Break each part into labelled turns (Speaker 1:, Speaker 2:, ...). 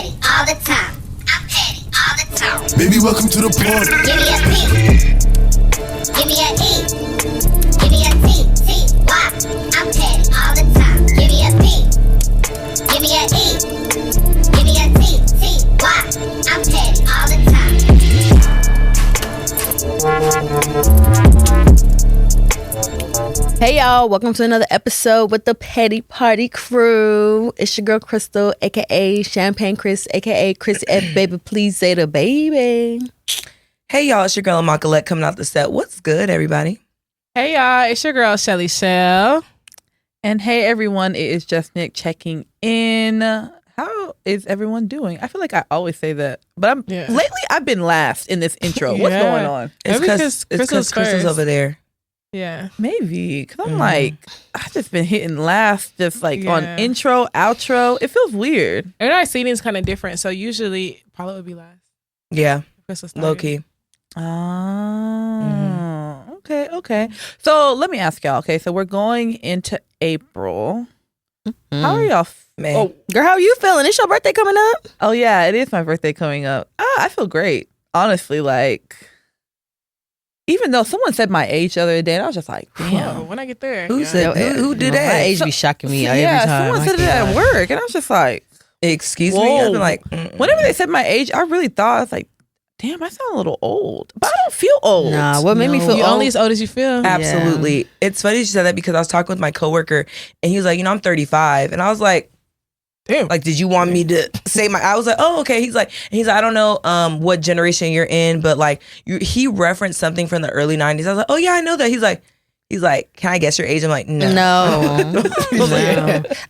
Speaker 1: petty all the time. I'm petty all the time.
Speaker 2: Baby, welcome to the party.
Speaker 1: Give me a P. Give me a E. Give me a T. T-Y. I'm petty all the time. Give me a P. Give me a E. Give me a T. T-Y. I'm petty all the time.
Speaker 3: Hey y'all, welcome to another episode with the Petty Party Crew. It's your girl Crystal, aka Champagne Chris, aka Chris F. Baby, please say the baby.
Speaker 4: Hey y'all, it's your girl Amakalette coming out the set. What's good, everybody?
Speaker 5: Hey y'all, it's your girl Shelly Shell.
Speaker 6: And hey everyone, it is just Nick checking in. How is everyone doing? I feel like I always say that, but lately I've been last in this intro. What's going on?
Speaker 4: It's because Crystal's over there.
Speaker 5: Yeah,
Speaker 6: maybe because I'm like I've just been hitting last, just like on intro, outro. It feels weird.
Speaker 5: And our seating's kind of different, so usually Paula would be last.
Speaker 4: Yeah, low key.
Speaker 6: Oh, okay. So let me ask y'all. Okay, so we're going into April. How are y'all?
Speaker 3: Oh, girl, how are you feeling? It's your birthday coming up.
Speaker 6: Oh yeah, it is my birthday coming up. I feel great. Honestly, like even though someone said my age the other day, and I was just like, damn.
Speaker 5: When I get there,
Speaker 4: who said who did that?
Speaker 3: My age be shocking me every time.
Speaker 6: Someone said it at work, and I was just like,
Speaker 4: excuse me. I've been like,
Speaker 6: whenever they said my age, I really thought I was like, damn, I sound a little old, but I don't feel old.
Speaker 3: Nah, what made me feel
Speaker 5: You're
Speaker 3: old?
Speaker 5: only as old as you feel.
Speaker 4: Absolutely. Yeah. It's funny you said that because I was talking with my coworker, and he was like, I'm 35, and I was like, damn. Like, did you want me to say I was like, oh, okay. He's like, I don't know what generation you're in, but like, he referenced something from the early 90s. I was like, oh yeah, I know that. He's like, can I guess your age? I'm like, no.
Speaker 3: No.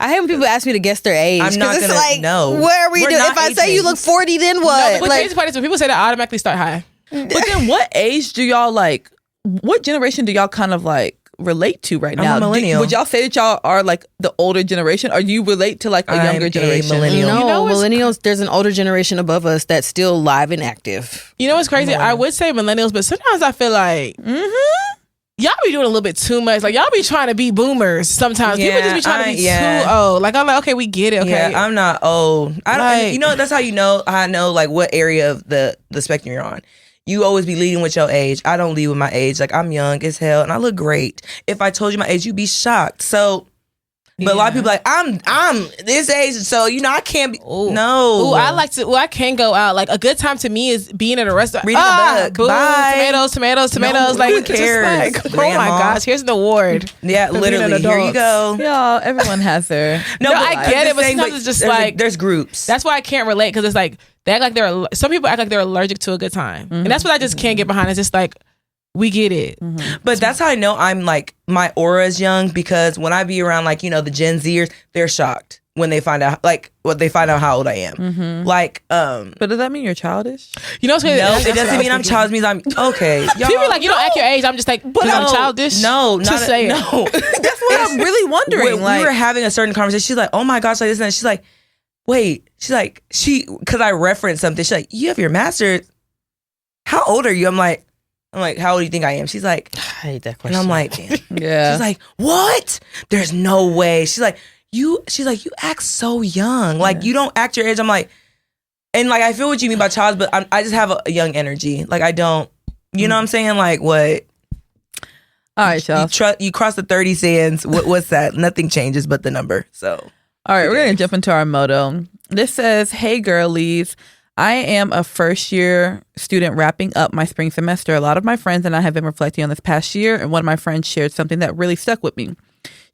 Speaker 3: I hate when people ask me to guess their age.
Speaker 4: I'm not gonna
Speaker 3: like,
Speaker 4: know.
Speaker 3: What are we doing? If I say you look 40, then what?
Speaker 5: No, but the crazy part is when people say that, I automatically start high.
Speaker 6: But then what age do y'all like, what generation do y'all kind of like relate to right now?
Speaker 4: I'm a millennial.
Speaker 6: Would y'all say that y'all are like the older generation, or do you relate to like a younger generation?
Speaker 4: Millennial.
Speaker 3: No, millennials, there's an older generation above us that's still live and active.
Speaker 5: You know what's crazy? I would say millennials, but sometimes I feel like y'all be doing a little bit too much. Like y'all be trying to be boomers sometimes. People just be trying to be too old. Like I'm like, okay, we get it. Okay,
Speaker 4: yeah, I'm not old. I don't.
Speaker 5: Like,
Speaker 4: you know, that's how you know. I know like what area of the spectrum you're on. You always be leading with your age. I don't lead with my age. Like I'm young as hell and I look great. If I told you my age, you'd be shocked. So, but a lot of people like I'm this age, so you know I can't be. No.
Speaker 5: Ooh, I like to. I can go out. Like a good time to me is being at a restaurant,
Speaker 4: reading a book.
Speaker 5: Boom,
Speaker 4: Bye.
Speaker 5: tomatoes.
Speaker 4: No,
Speaker 5: like
Speaker 4: who cares?
Speaker 5: Just like, oh my gosh, here's an award.
Speaker 4: Yeah, literally. Here you go.
Speaker 6: Y'all, everyone has their.
Speaker 5: No, I get it, but sometimes it's just like
Speaker 4: there's groups.
Speaker 5: That's why I can't relate because it's like they act like some people act like they're allergic to a good time, and that's what I just can't get behind. It's just like. We get it.
Speaker 4: But that's how I know I'm like, my aura is young because when I be around like, you know, the Gen Zers, they're shocked when they find out how old I am. Like,
Speaker 6: but does that mean you're childish?
Speaker 5: You know what's crazy?
Speaker 4: No, it doesn't mean I'm childish. It means I'm, okay.
Speaker 5: People are like, you don't act your age. I'm just like, but I'm childish.
Speaker 4: No,
Speaker 5: to say it.
Speaker 4: No.
Speaker 6: That's what I'm really wondering.
Speaker 4: We were having a certain conversation. She's like, oh my gosh, like this and that. She's like, wait. She's like, because I referenced something. She's like, you have your master's. How old are you? I'm like, how old do you think I am? She's like,
Speaker 3: I hate that question.
Speaker 4: And I'm like,
Speaker 6: yeah.
Speaker 4: She's like, what? There's no way. She's like, you act so young. Like, you don't act your age. I'm like, and like, I feel what you mean by child, but I just have a young energy. Like, I don't, you know what I'm saying? Like, what?
Speaker 6: All right, y'all.
Speaker 4: You cross the 30 sands. What's that? Nothing changes but the number. So.
Speaker 6: All right, we're going to jump into our motto. This says, hey, girlies. I am a first year student wrapping up my spring semester. A lot of my friends and I have been reflecting on this past year, and one of my friends shared something that really stuck with me.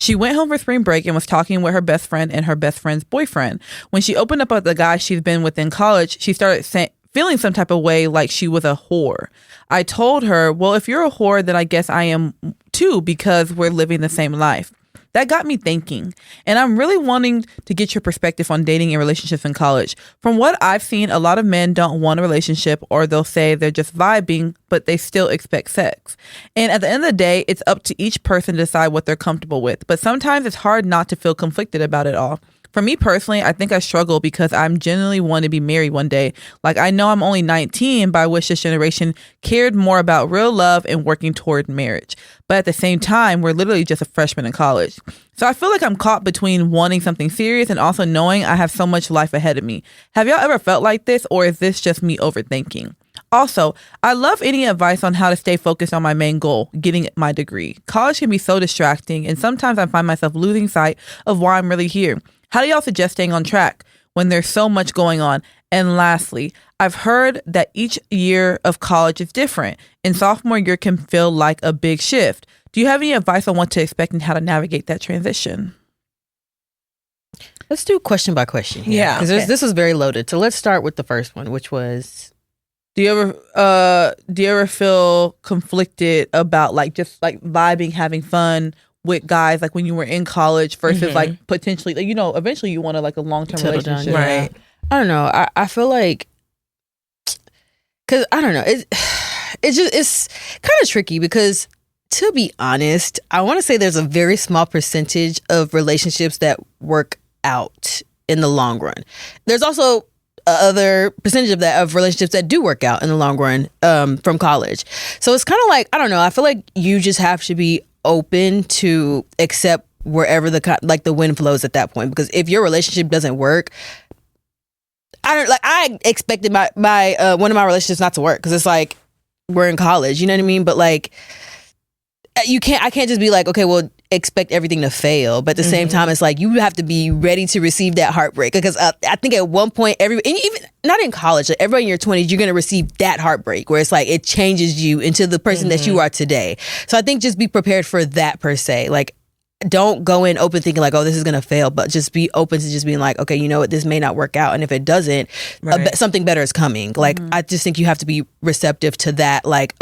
Speaker 6: She went home for spring break and was talking with her best friend and her best friend's boyfriend. When she opened up about the guy she's been with in college, she started feeling some type of way like she was a whore. I told her, well, if you're a whore, then I guess I am too because we're living the same life. That got me thinking, and I'm really wanting to get your perspective on dating and relationships in college. From what I've seen, a lot of men don't want a relationship, or they'll say they're just vibing, but they still expect sex. And at the end of the day, it's up to each person to decide what they're comfortable with. But sometimes it's hard not to feel conflicted about it all. For me personally, I think I struggle because I'm genuinely want to be married one day. Like, I know I'm only 19, but I wish this generation cared more about real love and working toward marriage. But at the same time, we're literally just a freshman in college. So I feel like I'm caught between wanting something serious and also knowing I have so much life ahead of me. Have y'all ever felt like this, or is this just me overthinking? Also, I love any advice on how to stay focused on my main goal, getting my degree. College can be so distracting, and sometimes I find myself losing sight of why I'm really here. How do y'all suggest staying on track when there's so much going on? And lastly, I've heard that each year of college is different, and sophomore year can feel like a big shift. Do you have any advice on what to expect and how to navigate that transition?
Speaker 3: Let's do question by question here.
Speaker 6: Yeah.
Speaker 3: Because this was very loaded. So let's start with the first one, which was...
Speaker 6: Do you ever feel conflicted about like just like vibing, having fun with guys like when you were in college versus like potentially, like, you know, eventually you want to like a long-term relationship,
Speaker 3: right? I don't know. I feel like, because I don't know, it's kind of tricky because, to be honest, I want to say there's a very small percentage of relationships that work out in the long run. There's also other percentage of relationships that do work out in the long run from college. So it's kind of like, I don't know, I feel like you just have to be open to accept wherever the wind flows at that point. Because if your relationship doesn't work, I expected my one of my relationships not to work because it's like we're in college, you know what I mean? But like I can't just be like, okay, well, expect everything to fail. But at the same time, it's like you have to be ready to receive that heartbreak. Because I think at one point, even not in college, like everybody in your 20s, you're going to receive that heartbreak where it's like it changes you into the person that you are today. So I think just be prepared for that per se. Like, don't go in open thinking like, oh, this is going to fail, but just be open to just being like, okay, you know what, this may not work out. And if it doesn't, something better is coming. Like, I just think you have to be receptive to that. Like,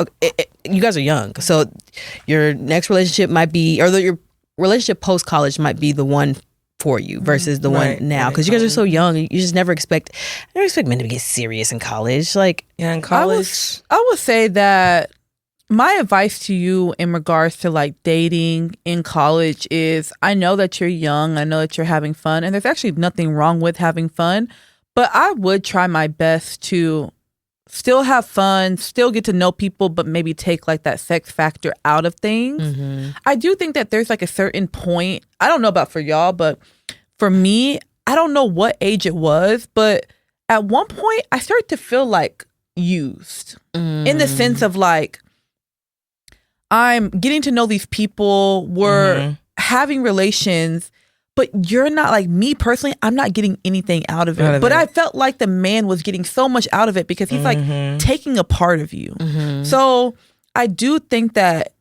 Speaker 3: you guys are young. So your next relationship might be, or your relationship post-college might be the one for you versus the one now. Because you guys are so young. You just never expect men to get serious in college. Like,
Speaker 4: in college.
Speaker 6: I would say that my advice to you in regards to like dating in college is, I know that you're young, I know that you're having fun, and there's actually nothing wrong with having fun, but I would try my best to still have fun, still get to know people, but maybe take like that sex factor out of things. I do think that there's like a certain point, I don't know about for y'all, but for me, I don't know what age it was, but at one point I started to feel like used in the sense of like, I'm getting to know these people, we're having relations, but you're not, like, me personally, I'm not getting anything out of it. But I felt like the man was getting so much out of it because he's like taking a part of you. So I do think that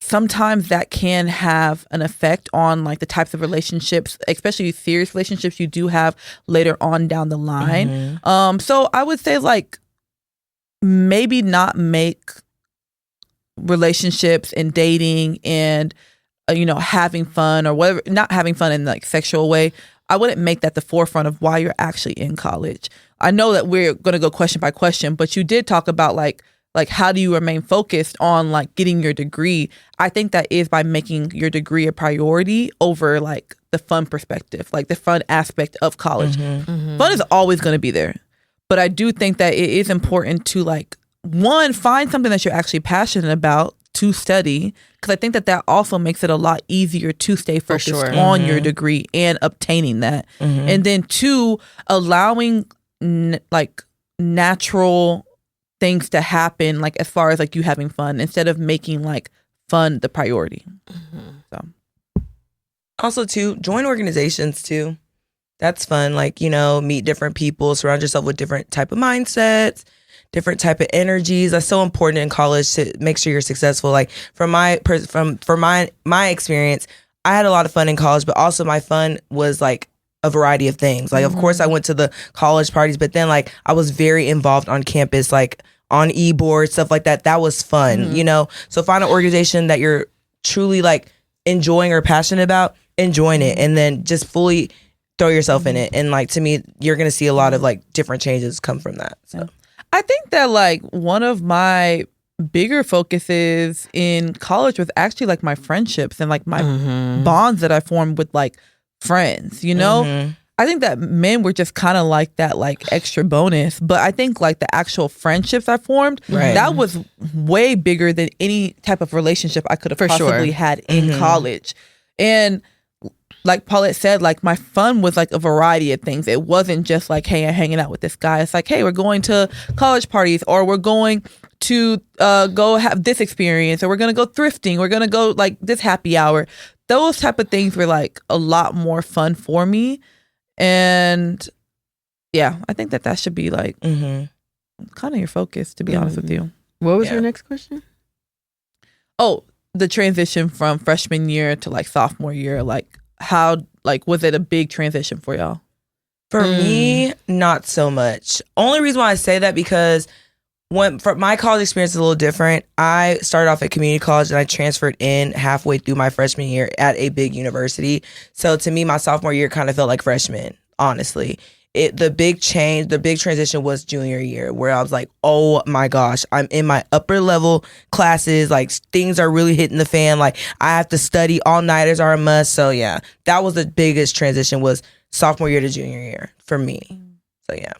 Speaker 6: sometimes that can have an effect on like the types of relationships, especially serious relationships you do have later on down the line. So I would say like maybe not make relationships and dating and having fun or whatever, not having fun in like sexual way, I wouldn't make that the forefront of why you're actually in college. I know that we're going to go question by question, but you did talk about like how do you remain focused on like getting your degree. I think that is by making your degree a priority over like the fun perspective, like the fun aspect of college. Fun is always going to be there, but I do think that it is important to like, one, find something that you're actually passionate about to study, because I think that also makes it a lot easier to stay focused on your degree and obtaining that. And then two, allowing like natural things to happen, like as far as like you having fun, instead of making like fun the priority. So
Speaker 4: also too, join organizations too. That's fun. Like, meet different people, surround yourself with different type of mindsets, different type of energies. That's so important in college to make sure you're successful. Like from my experience, I had a lot of fun in college, but also my fun was like a variety of things. Like, of course, I went to the college parties, but then like I was very involved on campus, like on e-boards, stuff like that. That was fun, So find an organization that you're truly like enjoying or passionate about, enjoying it, and then just fully throw yourself in it. And like, to me, you're going to see a lot of like different changes come from that. So.
Speaker 6: I think that like one of my bigger focuses in college was actually like my friendships and like my bonds that I formed with like friends, you know?
Speaker 4: Mm-hmm.
Speaker 6: I think that men were just kind of like that, like extra bonus. But I think like the actual friendships I formed, that was way bigger than any type of relationship I could have possibly had in college. And like Paulette said, like my fun was like a variety of things. It wasn't just like, hey, I'm hanging out with this guy. It's like, hey, we're going to college parties, or we're going to go have this experience, or we're going to go thrifting. We're going to go like this happy hour. Those type of things were like a lot more fun for me. And yeah, I think that should be like kind of your focus, to be honest with you.
Speaker 3: What was your next question?
Speaker 6: Oh, the transition from freshman year to like sophomore year, like how, like, was it a big transition for y'all?
Speaker 4: For me, not so much. Only reason why I say that because for my college experience is a little different. I started off at community college and I transferred in halfway through my freshman year at a big university. So to me, my sophomore year kind of felt like freshman, honestly. The big transition was junior year, where I was like, oh my gosh, I'm in my upper level classes. Like, things are really hitting the fan. Like, I have to study. All-nighters are a must. So yeah, that was the biggest transition, was sophomore year to junior year for me. So yeah.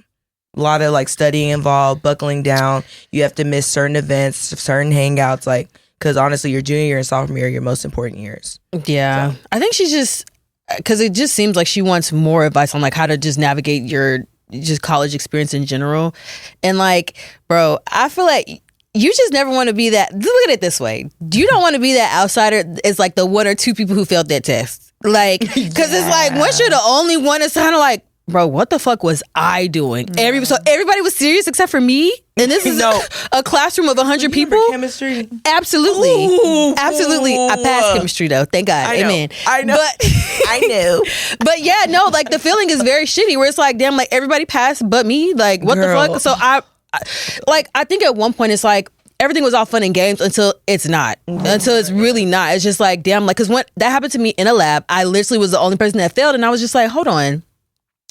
Speaker 4: A lot of like studying involved, buckling down. You have to miss certain events, certain hangouts, like, because honestly, your junior year and sophomore year are your most important years.
Speaker 3: Yeah. So. I think she's just, because it just seems like she wants more advice on like how to just navigate your just college experience in general. And like, bro, I feel like you just never want to be that. Look at it this way. You don't want to be that outsider. It's like the one or two people who failed that test. Like, because it's like, once you're the only one, it's kind of like, bro, what the fuck was I doing? So everybody was serious except for me? And this is a classroom of 100 people?
Speaker 4: Chemistry?
Speaker 3: Absolutely.
Speaker 4: Ooh.
Speaker 3: Absolutely. I passed chemistry though. Thank God. Amen.
Speaker 4: I know.
Speaker 3: But,
Speaker 4: I know.
Speaker 3: But yeah, no, like the feeling is very shitty where it's like, damn, like everybody passed but me. Like, what the fuck? So I think at one point it's like, everything was all fun and games until it's not. Until it's really not. It's just like, damn, like, because when that happened to me in a lab, I literally was the only person that failed, and I was just like, hold on.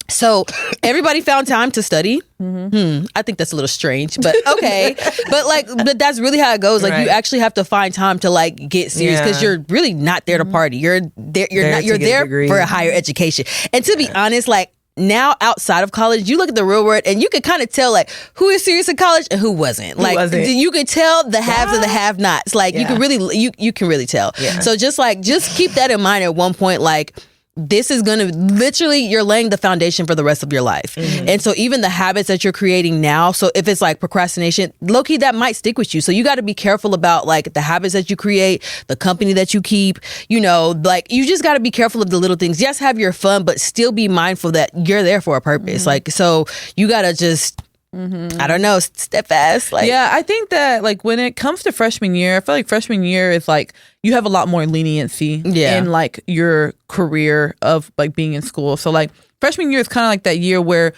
Speaker 3: So everybody found time to study. I think that's a little strange, but okay. but that's really how it goes. Like, you actually have to find time to like get serious, because you're really not there to party. You're there for a higher education. And to be honest, like, now outside of college, you look at the real world and you can kind of tell like who is serious in college and who wasn't. You could tell the haves and the have-nots. Like, you can really tell. So just keep that in mind at one point. Like, this is going to literally, you're laying the foundation for the rest of your life. And so even the habits that you're creating now, so if it's like procrastination, low-key, that might stick with you. So you got to be careful about like the habits that you create, the company that you keep, you know, like you just got to be careful of the little things. Yes, have your fun, but still be mindful that you're there for a purpose. Like, so you got to just, I don't know, step fast. Like,
Speaker 6: yeah, I think that like when it comes to freshman year, I feel like freshman year is like you have a lot more leniency in like your career of like being in school. So like freshman year is kind of like that year where,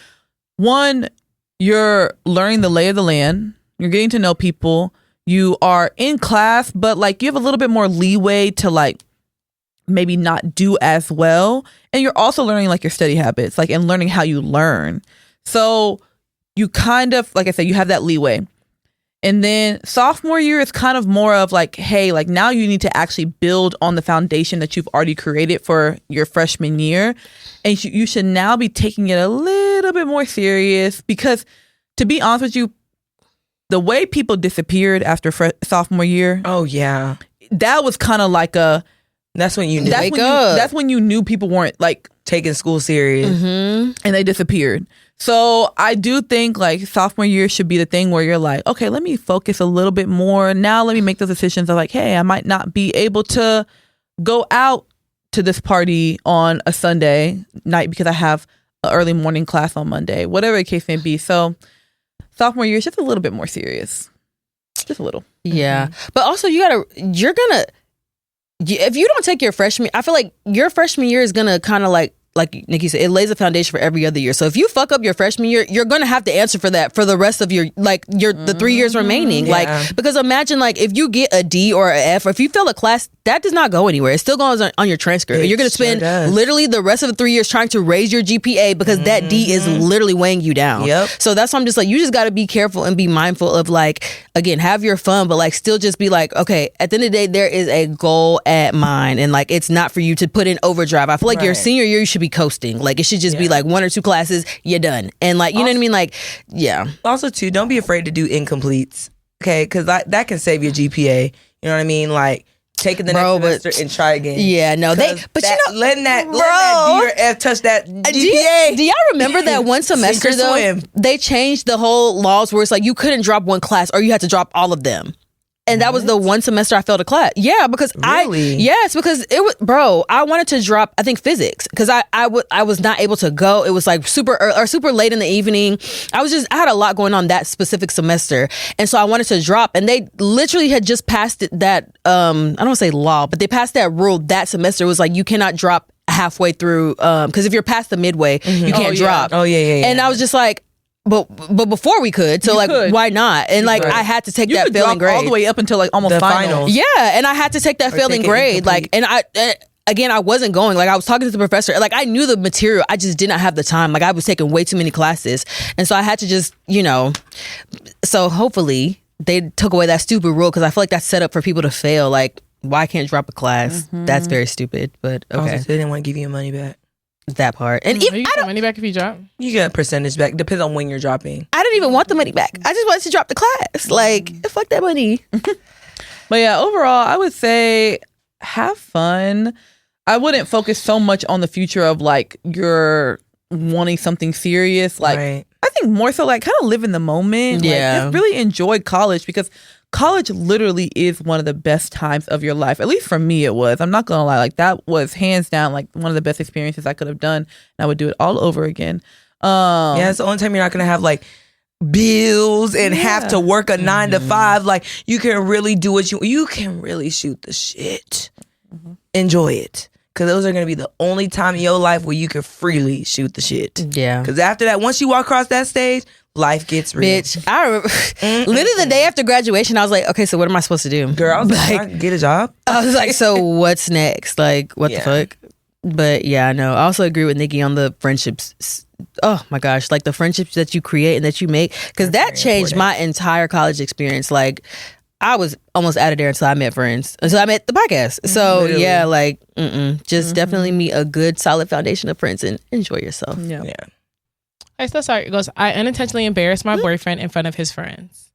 Speaker 6: one, you're learning the lay of the land, you're getting to know people, you are in class, but like you have a little bit more leeway to like maybe not do as well, and you're also learning like your study habits, like, and learning how you learn. So you kind of, like I said, you have that leeway. And then sophomore year is kind of more of like, hey, like now you need to actually build on the foundation that you've already created for your freshman year. And you should now be taking it a little bit more serious, because to be honest with you, the way people disappeared after sophomore year.
Speaker 4: Oh, yeah.
Speaker 6: That was kind of like
Speaker 4: that's when you knew.
Speaker 6: That's when you knew people weren't like
Speaker 4: taking school serious.
Speaker 6: And they disappeared. So I do think like sophomore year should be the thing where you're like, okay, let me focus a little bit more. Now let me make those decisions of like, hey, I might not be able to go out to this party on a Sunday night because I have an early morning class on Monday, whatever the case may be. So sophomore year is just a little bit more serious. Just a little.
Speaker 3: Yeah. But also if you don't take your freshman, I feel like your freshman year is going to kind of like Nikki said, it lays a foundation for every other year. So if you fuck up your freshman year, you're going to have to answer for that for the rest of your the 3 years remaining. Like, because imagine like if you get a D or an F, or if you fail a class that does not go anywhere. It still goes on your transcript. You're going to spend literally the rest of the 3 years trying to raise your GPA because that D is literally weighing you down.
Speaker 4: Yep.
Speaker 3: So that's why I'm just like, you just got to be careful and be mindful of like, again, have your fun, but like still just be like, okay, at the end of the day, there is a goal at mine, and like it's not for you to put in overdrive. I feel like your senior year, you should be coasting. Like it should just be like 1 or 2 classes, you're done. And like, you know what I mean? Like, yeah.
Speaker 4: Also too, don't be afraid to do incompletes. Okay, because that can save your GPA. You know what I mean? Like taking the next semester and try again.
Speaker 3: Yeah, no,
Speaker 4: letting that D or F touch that GPA.
Speaker 3: Do y'all remember that one semester though? They changed the whole laws where it's like you couldn't drop one class or you had to drop all of them. And that was the one semester I failed a class. Yeah, because because it was, bro, I wanted to drop, I think, physics because I was not able to go. It was like super late in the evening. I had a lot going on that specific semester. And so I wanted to drop, and they literally had just passed that, I don't want to say law, but they passed that rule that semester. It was like, you cannot drop halfway through, because if you're past the midway, you can't drop.
Speaker 4: Oh, yeah.
Speaker 3: And I was just like, But before we could, so why not? And like I had to take that failing grade
Speaker 6: all the way up until like almost
Speaker 4: the
Speaker 6: finals.
Speaker 3: Yeah, and I had to take that failing grade. Like, and I wasn't going. Like I was talking to the professor. Like I knew the material, I just did not have the time. Like I was taking way too many classes, and so I had to just, So hopefully they took away that stupid rule because I feel like that's set up for people to fail. Like why can't drop a class? That's very stupid. But okay,
Speaker 4: they didn't want to give you your money back.
Speaker 3: That part. And
Speaker 5: you get money back if you drop?
Speaker 4: You get a percentage back. Depends on when you're dropping.
Speaker 3: I didn't even want the money back. I just wanted to drop the class. Like, fuck that money.
Speaker 6: But yeah, overall, I would say have fun. I wouldn't focus so much on the future of like you're wanting something serious. Like, I think more so like kind of live in the moment.
Speaker 3: Yeah.
Speaker 6: Like, just really enjoy college because college literally is one of the best times of your life. At least for me, it was. I'm not gonna lie. Like that was hands down like one of the best experiences I could have done. And I would do it all over again.
Speaker 4: It's the only time you're not gonna have like bills and have to work a 9 to 5. Like you can really do what you can really shoot the shit. Enjoy it. Because those are going to be the only time in your life where you can freely shoot the shit.
Speaker 3: Yeah.
Speaker 4: Because after that, once you walk across that stage, life gets real.
Speaker 3: Bitch, I remember literally the day after graduation, I was like, okay, so what am I supposed to do?
Speaker 4: Girl, I was like, I can get a job.
Speaker 3: I was like, so what's next? Like, what the fuck? But yeah, I know. I also agree with Nikki on the friendships. Oh my gosh, like the friendships that you create and that you make. Because that changed my entire college experience. Like, I was almost out of there until I met friends. Until I met the podcast. So yeah, like, just definitely meet a good, solid foundation of friends and enjoy yourself.
Speaker 6: Yeah.
Speaker 5: I still sorry. It goes, I unintentionally embarrassed my boyfriend in front of his friends.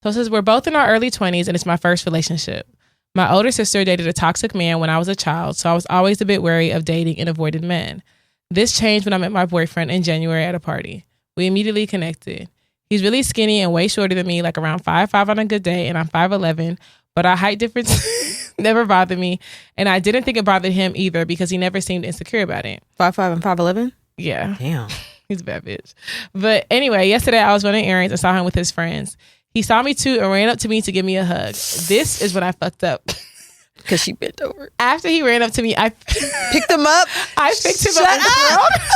Speaker 5: So it says, we're both in our early 20s and it's my first relationship. My older sister dated a toxic man when I was a child, so I was always a bit wary of dating and avoided men. This changed when I met my boyfriend in January at a party. We immediately connected. He's really skinny and way shorter than me, like around 5'5" on a good day, and I'm 5'11", but our height difference never bothered me, and I didn't think it bothered him either because he never seemed insecure about it.
Speaker 3: 5'5" and 5'11"?
Speaker 5: Yeah.
Speaker 3: Damn.
Speaker 5: He's a bad bitch. But anyway, yesterday I was running errands and saw him with his friends. He saw me too and ran up to me to give me a hug. This is when I fucked up.
Speaker 3: Because she bent over.
Speaker 5: After he ran up to me, I
Speaker 3: picked him up.
Speaker 5: I picked him up.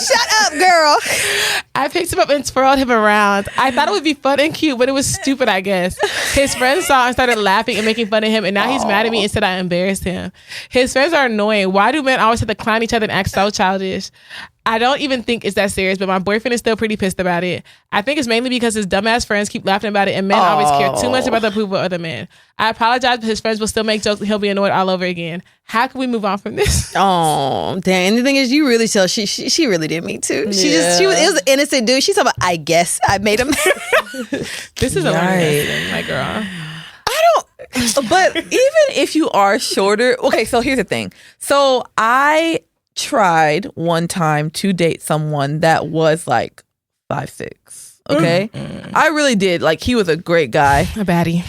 Speaker 3: Shut up, girl.
Speaker 5: I picked him up and twirled him around. I thought it would be fun and cute, but it was stupid, I guess. His friends saw and started laughing and making fun of him, and now he's mad at me and said I embarrassed him. His friends are annoying. Why do men always have to clown each other and act so childish? I don't even think it's that serious, but my boyfriend is still pretty pissed about it. I think it's mainly because his dumbass friends keep laughing about it and men always care too much about the approval of other men. I apologize, but his friends will still make jokes and he'll be annoyed all over again. How can we move on from this?
Speaker 3: Oh, dang. And the thing is, you really tell she really didn't mean to. It was an innocent dude. She's talking about, I guess I made him.
Speaker 5: This is a learning lesson, my girl.
Speaker 6: But even if you are shorter, okay, so here's the thing. So I tried one time to date someone that was like 5'6". Okay, I really did. Like he was a great guy,
Speaker 5: a baddie,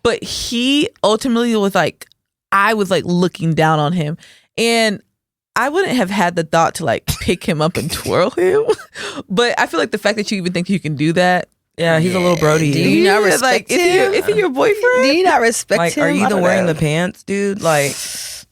Speaker 6: but he ultimately was like, I was like looking down on him, and I wouldn't have had the thought to like pick him up and twirl him. But I feel like the fact that you even think you can do that.
Speaker 4: Yeah, he's a little Brody.
Speaker 3: Do you not respect him?
Speaker 6: Is he your boyfriend?
Speaker 3: Do you not respect
Speaker 4: like,
Speaker 3: him?
Speaker 4: Are you even wearing the pants, dude? Like,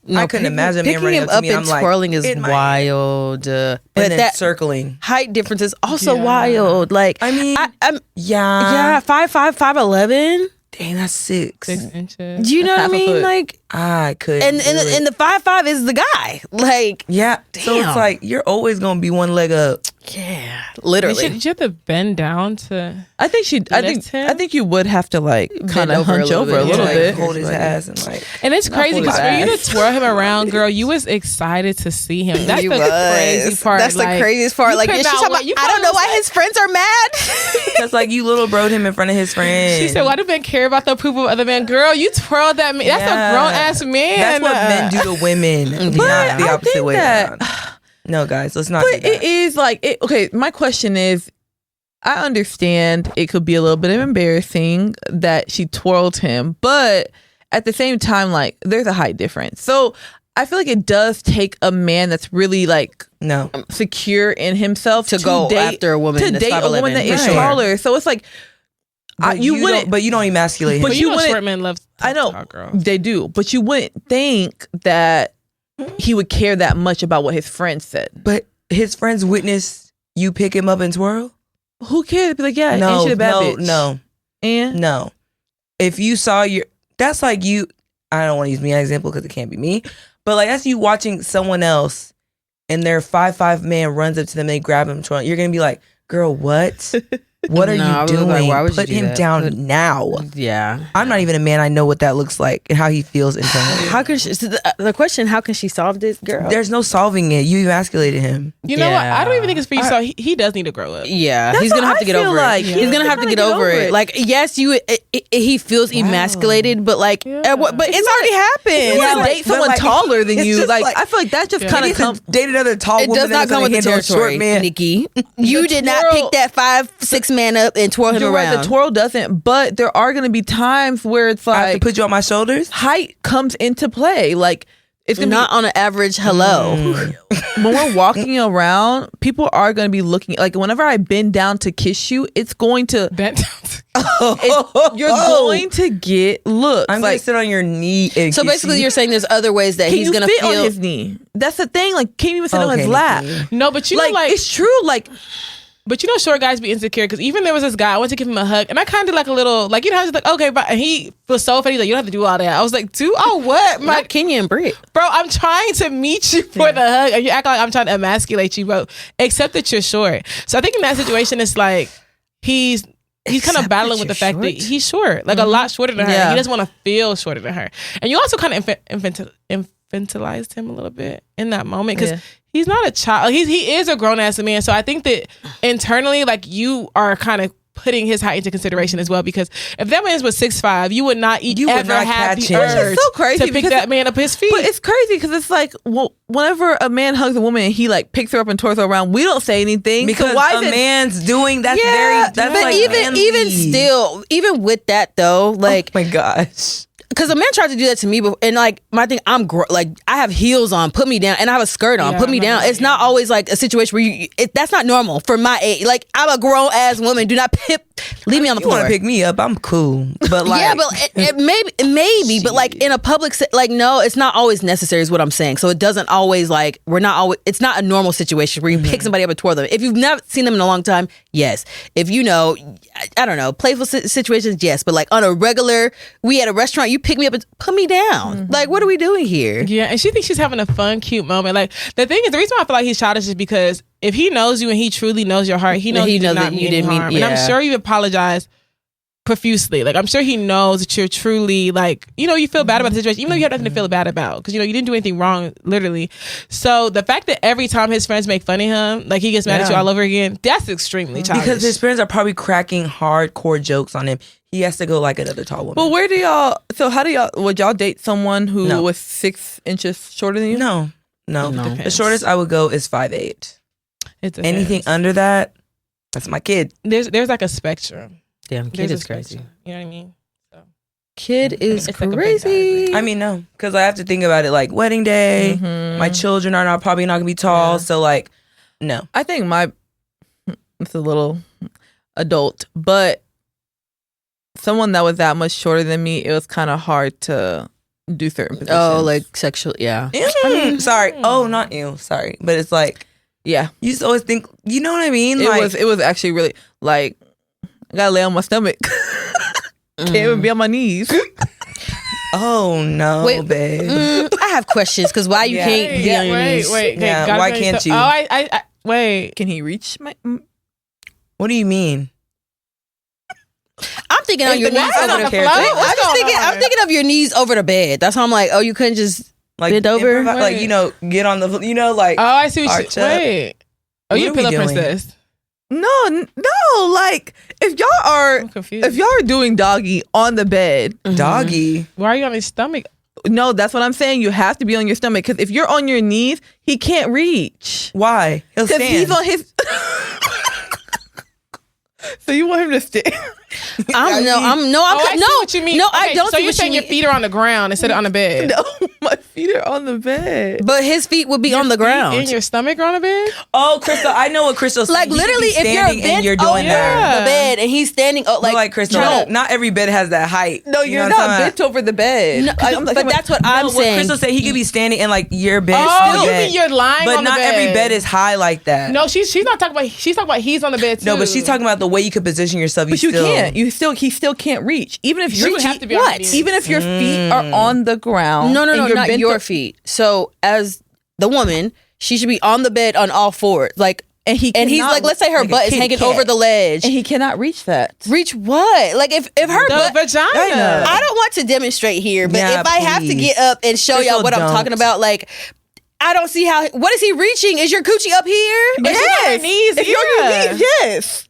Speaker 3: no,
Speaker 4: I couldn't imagine
Speaker 3: picking
Speaker 4: running
Speaker 3: him
Speaker 4: up to me.
Speaker 3: and twirling is wild. But
Speaker 4: then
Speaker 3: that
Speaker 4: circling
Speaker 3: height difference is also wild. Like,
Speaker 4: I mean,
Speaker 3: I'm 5'5", 5'11".
Speaker 4: Dang, that's 6.
Speaker 5: 6 inches.
Speaker 3: Do you know what I
Speaker 6: half a
Speaker 3: mean?
Speaker 6: foot.
Speaker 3: Like,
Speaker 4: I could.
Speaker 3: and the 5'5" is the guy. Like,
Speaker 4: yeah. So
Speaker 3: Damn.
Speaker 4: it's like you're always gonna be one leg up.
Speaker 3: yeah,
Speaker 5: Did
Speaker 3: literally.
Speaker 5: you have to bend down to?
Speaker 6: I think
Speaker 5: Lift him?
Speaker 6: I think you would have to like kind of
Speaker 3: over a
Speaker 6: hunch
Speaker 3: little
Speaker 6: over
Speaker 3: bit.
Speaker 6: a little
Speaker 4: like,
Speaker 6: bit.
Speaker 4: hold his ass and like.
Speaker 5: And it's crazy
Speaker 6: hold
Speaker 5: because
Speaker 6: his
Speaker 5: for you
Speaker 6: ass.
Speaker 5: to twirl him around, girl, you was excited to see him. That's
Speaker 3: You
Speaker 5: the
Speaker 3: was.
Speaker 5: crazy part.
Speaker 3: That's
Speaker 5: like,
Speaker 3: the craziest part.
Speaker 5: you
Speaker 3: Like,
Speaker 5: could
Speaker 3: she's
Speaker 5: not
Speaker 3: talking
Speaker 5: wait.
Speaker 3: about,
Speaker 5: You
Speaker 3: I don't know
Speaker 5: probably
Speaker 3: why his friends are mad.
Speaker 4: That's like you little broed him in front of his friends.
Speaker 5: She said, "Why do men care about the approval of other men?" Girl, you twirled that man. That's
Speaker 4: Yeah.
Speaker 5: a grown ass man.
Speaker 4: That's what men do to women, not the
Speaker 6: I
Speaker 4: opposite
Speaker 6: think
Speaker 4: way
Speaker 6: that-
Speaker 4: around. No, guys, let's not.
Speaker 6: But
Speaker 4: do that.
Speaker 6: it is like okay. My question is, I understand it could be a little bit of embarrassing that she twirled him, but at the same time, like there's a height difference. So I feel like it does take a man that's really like
Speaker 4: No,
Speaker 6: secure in himself
Speaker 3: To go after a woman
Speaker 6: to
Speaker 3: that's
Speaker 6: date a woman
Speaker 3: 5'11",
Speaker 6: that is
Speaker 3: for sure.
Speaker 6: taller. So it's like you wouldn't.
Speaker 4: But you don't emasculate him.
Speaker 5: But you
Speaker 6: you
Speaker 5: know,
Speaker 6: wouldn't-
Speaker 5: short men love.
Speaker 6: I know
Speaker 5: tall girls.
Speaker 6: they do, but you wouldn't think that he would care that much about what his friends said.
Speaker 4: But his friends witnessed you pick him up and twirl.
Speaker 6: Who cares? Be like, yeah, ain't
Speaker 4: No,
Speaker 6: she a bad
Speaker 4: no,
Speaker 6: bitch?
Speaker 4: no,
Speaker 6: And
Speaker 4: no. If you saw that's like you. I don't want to use me as an example because it can't be me. But like that's you watching someone else, and their 5'5" man runs up to them, they grab him, twirl. You're gonna be like, "Girl, what? What are
Speaker 3: No, I
Speaker 4: you
Speaker 3: was
Speaker 4: doing?
Speaker 3: like, why would you
Speaker 4: Put
Speaker 3: do
Speaker 4: him
Speaker 3: that?
Speaker 4: down now."
Speaker 3: Yeah.
Speaker 4: I'm not even a man. I know what that looks like and how he feels internally.
Speaker 3: How can she? So the question: how can she solve this, girl?
Speaker 4: There's no solving it. You emasculated him.
Speaker 5: You know what? I don't even
Speaker 3: Yeah.
Speaker 5: think it's for you. So he does need to grow up.
Speaker 3: Yeah,
Speaker 6: That's
Speaker 3: he's gonna
Speaker 6: what
Speaker 3: have to
Speaker 6: I
Speaker 3: get
Speaker 6: feel
Speaker 3: over
Speaker 6: like.
Speaker 3: it.
Speaker 6: Yeah.
Speaker 3: He's gonna have to get over it. Like, yes, he feels emasculated, but like,
Speaker 5: Yeah.
Speaker 3: but it's already happened.
Speaker 6: you
Speaker 4: Yeah,
Speaker 6: want to
Speaker 4: like-
Speaker 6: date someone
Speaker 4: but, like,
Speaker 6: taller than
Speaker 4: it's
Speaker 6: you,
Speaker 4: just
Speaker 6: like,
Speaker 4: like-
Speaker 6: I feel like that just
Speaker 5: Yeah.
Speaker 6: kind
Speaker 4: He
Speaker 6: of
Speaker 4: needs to
Speaker 6: comes.
Speaker 4: date another tall
Speaker 3: It
Speaker 4: woman
Speaker 3: does not
Speaker 4: that's
Speaker 3: come
Speaker 4: gonna
Speaker 3: with the
Speaker 4: handle a
Speaker 3: territory,
Speaker 4: short man.
Speaker 3: Nikki. You did not
Speaker 6: twirl-
Speaker 3: pick that 5'6" man up and twirl him
Speaker 6: You're right,
Speaker 3: around.
Speaker 6: the twirl doesn't, but there are going to be times where it's
Speaker 4: I have to
Speaker 6: like
Speaker 4: put you on my shoulders.
Speaker 6: height comes into play. Like it's gonna
Speaker 3: Not on an average hello.
Speaker 6: be when we're walking around, people are going to be looking. Like whenever I bend down to kiss you, it's going to.
Speaker 5: Bent.
Speaker 6: You're going to get looks.
Speaker 4: I'm gonna
Speaker 6: like,
Speaker 4: sit on your knee. And
Speaker 3: So
Speaker 4: kiss
Speaker 3: basically,
Speaker 4: you.
Speaker 3: you're saying there's other ways that
Speaker 6: can
Speaker 3: he's
Speaker 6: you
Speaker 3: gonna
Speaker 6: fit
Speaker 3: feel.
Speaker 6: on his knee? That's the thing. Like, can't even sit on
Speaker 4: Okay,
Speaker 6: his lap.
Speaker 4: Nikki.
Speaker 5: No, but you
Speaker 6: Like,
Speaker 5: know, like
Speaker 6: it's true. Like,
Speaker 5: But you know, short guys be insecure because even there was this guy, I went to give him a hug, and I kind of did like a little, like, you know, I was like, okay, but and he was so funny. He's like, you don't have to do all that. I was like, do all what?
Speaker 3: Not Kenya and Britt.
Speaker 5: Bro, I'm trying to meet you for the hug, and you act like I'm trying to emasculate you, bro. Except that you're short. So I think in that situation, it's like he's kind of
Speaker 3: Except
Speaker 5: battling
Speaker 3: that
Speaker 5: with the
Speaker 3: you're
Speaker 5: fact that
Speaker 3: short?
Speaker 5: he's short, like a lot shorter than her.
Speaker 6: Yeah.
Speaker 5: He doesn't want to feel shorter than her, and you also kind of infantilized him a little bit in that moment because.
Speaker 6: Yeah.
Speaker 5: He's not a child. He is a grown ass man. So I think that internally, like, you are kind of putting his height into consideration as well. Because if that man was 6'5", you would not
Speaker 4: You would
Speaker 5: ever
Speaker 4: not
Speaker 5: have
Speaker 4: catch
Speaker 5: the
Speaker 4: him.
Speaker 5: urge
Speaker 6: Which is so crazy
Speaker 5: to pick
Speaker 6: because-
Speaker 5: that man up his feet.
Speaker 6: but it's crazy because it's like, well, whenever a man hugs a woman and he like picks her up and torso around, we don't say anything.
Speaker 4: Because
Speaker 6: so why
Speaker 4: a
Speaker 6: is it?
Speaker 4: man's doing that's
Speaker 6: Yeah,
Speaker 4: very that's
Speaker 3: But
Speaker 4: like
Speaker 3: even
Speaker 4: manly.
Speaker 3: still, even with that though, like,
Speaker 4: oh my gosh.
Speaker 3: because a man tried to do that to me before, and like my thing, like I have heels on, put me down, and I have a skirt on,
Speaker 5: Yeah,
Speaker 3: put me
Speaker 5: I'm not
Speaker 3: down.
Speaker 5: doing
Speaker 3: It's
Speaker 5: that.
Speaker 3: not always like a situation where that's not normal for my age. Like, I'm a grown ass woman. Do not leave me on the
Speaker 4: You want
Speaker 3: floor.
Speaker 4: to pick me up? I'm cool, but like
Speaker 3: Yeah, but it maybe, but like in a public, like, no, it's not always necessary is what I'm saying. So it doesn't always like, it's not a normal situation where you pick somebody up and twirl them. If you've never seen them in a long time, yes. If you know, I don't know, playful situations, yes. But like on a regular, we at a restaurant, you pick me up and put me down. Like, what are we doing here?
Speaker 5: yeah, and she thinks she's having a fun, cute moment. Like, the thing is, the reason why I feel like he's childish is because if he knows you and he truly knows your heart, he knows
Speaker 3: He
Speaker 5: you
Speaker 3: knows
Speaker 5: did not
Speaker 3: that
Speaker 5: mean
Speaker 3: you
Speaker 5: any
Speaker 3: didn't mean-
Speaker 5: harm. And I'm
Speaker 3: yeah.
Speaker 5: sure you apologize profusely. Like, I'm sure he knows that you're truly, like, you know, you feel bad about the situation, even though you have nothing to feel bad about, because, you know, you didn't do anything wrong, literally. So the fact that every time his friends make fun of him, like, he gets mad at you
Speaker 4: Yeah.
Speaker 5: all over again, that's extremely childish.
Speaker 4: because his friends are probably cracking hardcore jokes on him. He has to go like another tall woman.
Speaker 6: Well, where do y'all? So how do y'all? Would y'all date someone who
Speaker 4: No.
Speaker 6: was 6 inches shorter than you?
Speaker 4: no.
Speaker 3: No.
Speaker 4: The
Speaker 5: Depends.
Speaker 4: shortest I would go is 5'8".
Speaker 5: It's a
Speaker 4: Anything
Speaker 5: mess.
Speaker 4: under that, that's my kid.
Speaker 5: There's like a spectrum.
Speaker 3: Damn,
Speaker 5: There's
Speaker 3: kid
Speaker 5: a
Speaker 3: is crazy.
Speaker 5: spectrum. You know what I mean?
Speaker 3: Kid is
Speaker 5: It's like a big
Speaker 3: crazy.
Speaker 5: diagram.
Speaker 4: I mean, no, because I have to think about it. Like wedding day, my children are probably not gonna be tall,
Speaker 6: Yeah.
Speaker 4: so like, no.
Speaker 6: I think it's a little adult, but someone that was that much shorter than me, it was kind of hard to do certain positions.
Speaker 3: Oh, like sexual, yeah.
Speaker 4: Sorry. Oh, not you. Sorry, but it's like
Speaker 6: yeah,
Speaker 4: you just always think. You know what I mean?
Speaker 6: it
Speaker 4: Like,
Speaker 6: was actually really like I gotta lay on my stomach. Can't even be on my knees.
Speaker 4: Oh no,
Speaker 3: Wait,
Speaker 4: babe.
Speaker 3: I have questions because why you can't be on your knees?
Speaker 5: Wait.
Speaker 4: Yeah,
Speaker 5: gotta
Speaker 4: why
Speaker 5: finish
Speaker 4: can't
Speaker 5: the-
Speaker 4: you?
Speaker 5: Oh, I wait.
Speaker 6: Can he reach my?
Speaker 4: What do you mean?
Speaker 3: I'm thinking on your knees
Speaker 4: I
Speaker 3: over
Speaker 4: don't
Speaker 3: the
Speaker 4: care.
Speaker 3: floor.
Speaker 5: What's going on?
Speaker 3: I'm thinking of your knees over the bed. That's how I'm like, oh, you couldn't just
Speaker 4: Like
Speaker 3: bend over.
Speaker 4: like get on the like.
Speaker 5: Oh, I see what
Speaker 4: Arch
Speaker 5: you
Speaker 4: up.
Speaker 5: wait. Oh,
Speaker 4: What
Speaker 5: you
Speaker 4: are
Speaker 5: a
Speaker 4: we
Speaker 5: pillow
Speaker 4: doing?
Speaker 5: princess.
Speaker 6: No. Like if y'all are,
Speaker 5: I'm confused.
Speaker 6: if y'all are doing doggy on the bed,
Speaker 4: Doggy.
Speaker 5: Why are you on his stomach?
Speaker 6: no, that's what I'm saying. You have to be on your stomach because if you're on your knees, he can't reach.
Speaker 4: Why? He'll
Speaker 6: Because
Speaker 4: stand.
Speaker 6: he's on his. So you want him to stand?
Speaker 3: I'm
Speaker 5: I see what you mean.
Speaker 3: No,
Speaker 5: Okay,
Speaker 3: I don't
Speaker 5: So
Speaker 3: see
Speaker 5: you're
Speaker 3: what
Speaker 5: saying
Speaker 3: you
Speaker 5: your
Speaker 3: mean.
Speaker 5: feet are on the ground instead of on the bed.
Speaker 6: No, my feet are on the bed.
Speaker 3: But his feet would be on the ground.
Speaker 5: And your stomach are on the bed.
Speaker 4: Oh, Crystal, I know what Crystal's saying.
Speaker 3: Like
Speaker 4: He could be
Speaker 3: literally, if you're
Speaker 4: standing
Speaker 3: bent
Speaker 4: and you're doing
Speaker 3: over
Speaker 4: that.
Speaker 3: the bed and he's standing,
Speaker 4: Like Crystal,
Speaker 3: no,
Speaker 4: not every bed has that height.
Speaker 6: No,
Speaker 4: You
Speaker 6: you're
Speaker 4: know what I'm
Speaker 6: not
Speaker 4: talking
Speaker 6: bent over the bed.
Speaker 3: No, but that's what I'm
Speaker 4: What
Speaker 3: saying.
Speaker 4: Crystal said, he could be standing and like your bed.
Speaker 5: Oh,
Speaker 4: still
Speaker 5: you
Speaker 4: bent.
Speaker 5: mean you're lying
Speaker 4: But
Speaker 5: on the
Speaker 4: not every
Speaker 5: bed.
Speaker 4: bed is high like that.
Speaker 5: No, she's not talking about. She's talking about he's on the bed too.
Speaker 4: No, but she's talking about the way you could position yourself.
Speaker 6: But you can't. He still can't reach. Even if
Speaker 5: She
Speaker 6: your
Speaker 5: would have
Speaker 6: feet-
Speaker 5: to be on
Speaker 3: what?
Speaker 5: the knees.
Speaker 6: Even if your feet are on the ground.
Speaker 3: No,
Speaker 6: and you're
Speaker 3: not
Speaker 6: bent
Speaker 3: your
Speaker 6: o-
Speaker 3: feet. So as the woman, she should be on the bed on all fours, like,
Speaker 6: And he's
Speaker 3: he's like, let's say her
Speaker 4: like a
Speaker 3: butt is
Speaker 4: Kit
Speaker 3: hanging
Speaker 4: Kat.
Speaker 3: over the ledge.
Speaker 6: and he cannot reach that.
Speaker 3: Reach what? Like if her
Speaker 5: the
Speaker 3: butt.
Speaker 5: vagina.
Speaker 4: I know.
Speaker 3: I don't want to demonstrate here, but
Speaker 4: Yeah,
Speaker 3: if I have to
Speaker 4: please.
Speaker 3: get up and show
Speaker 4: Crystal,
Speaker 3: y'all what I'm
Speaker 4: don't.
Speaker 3: talking about, like, I don't see how. What is he reaching? Is your coochie up here?
Speaker 5: But she's on her knees.
Speaker 6: If you're on
Speaker 5: yeah.
Speaker 6: your knees, yes.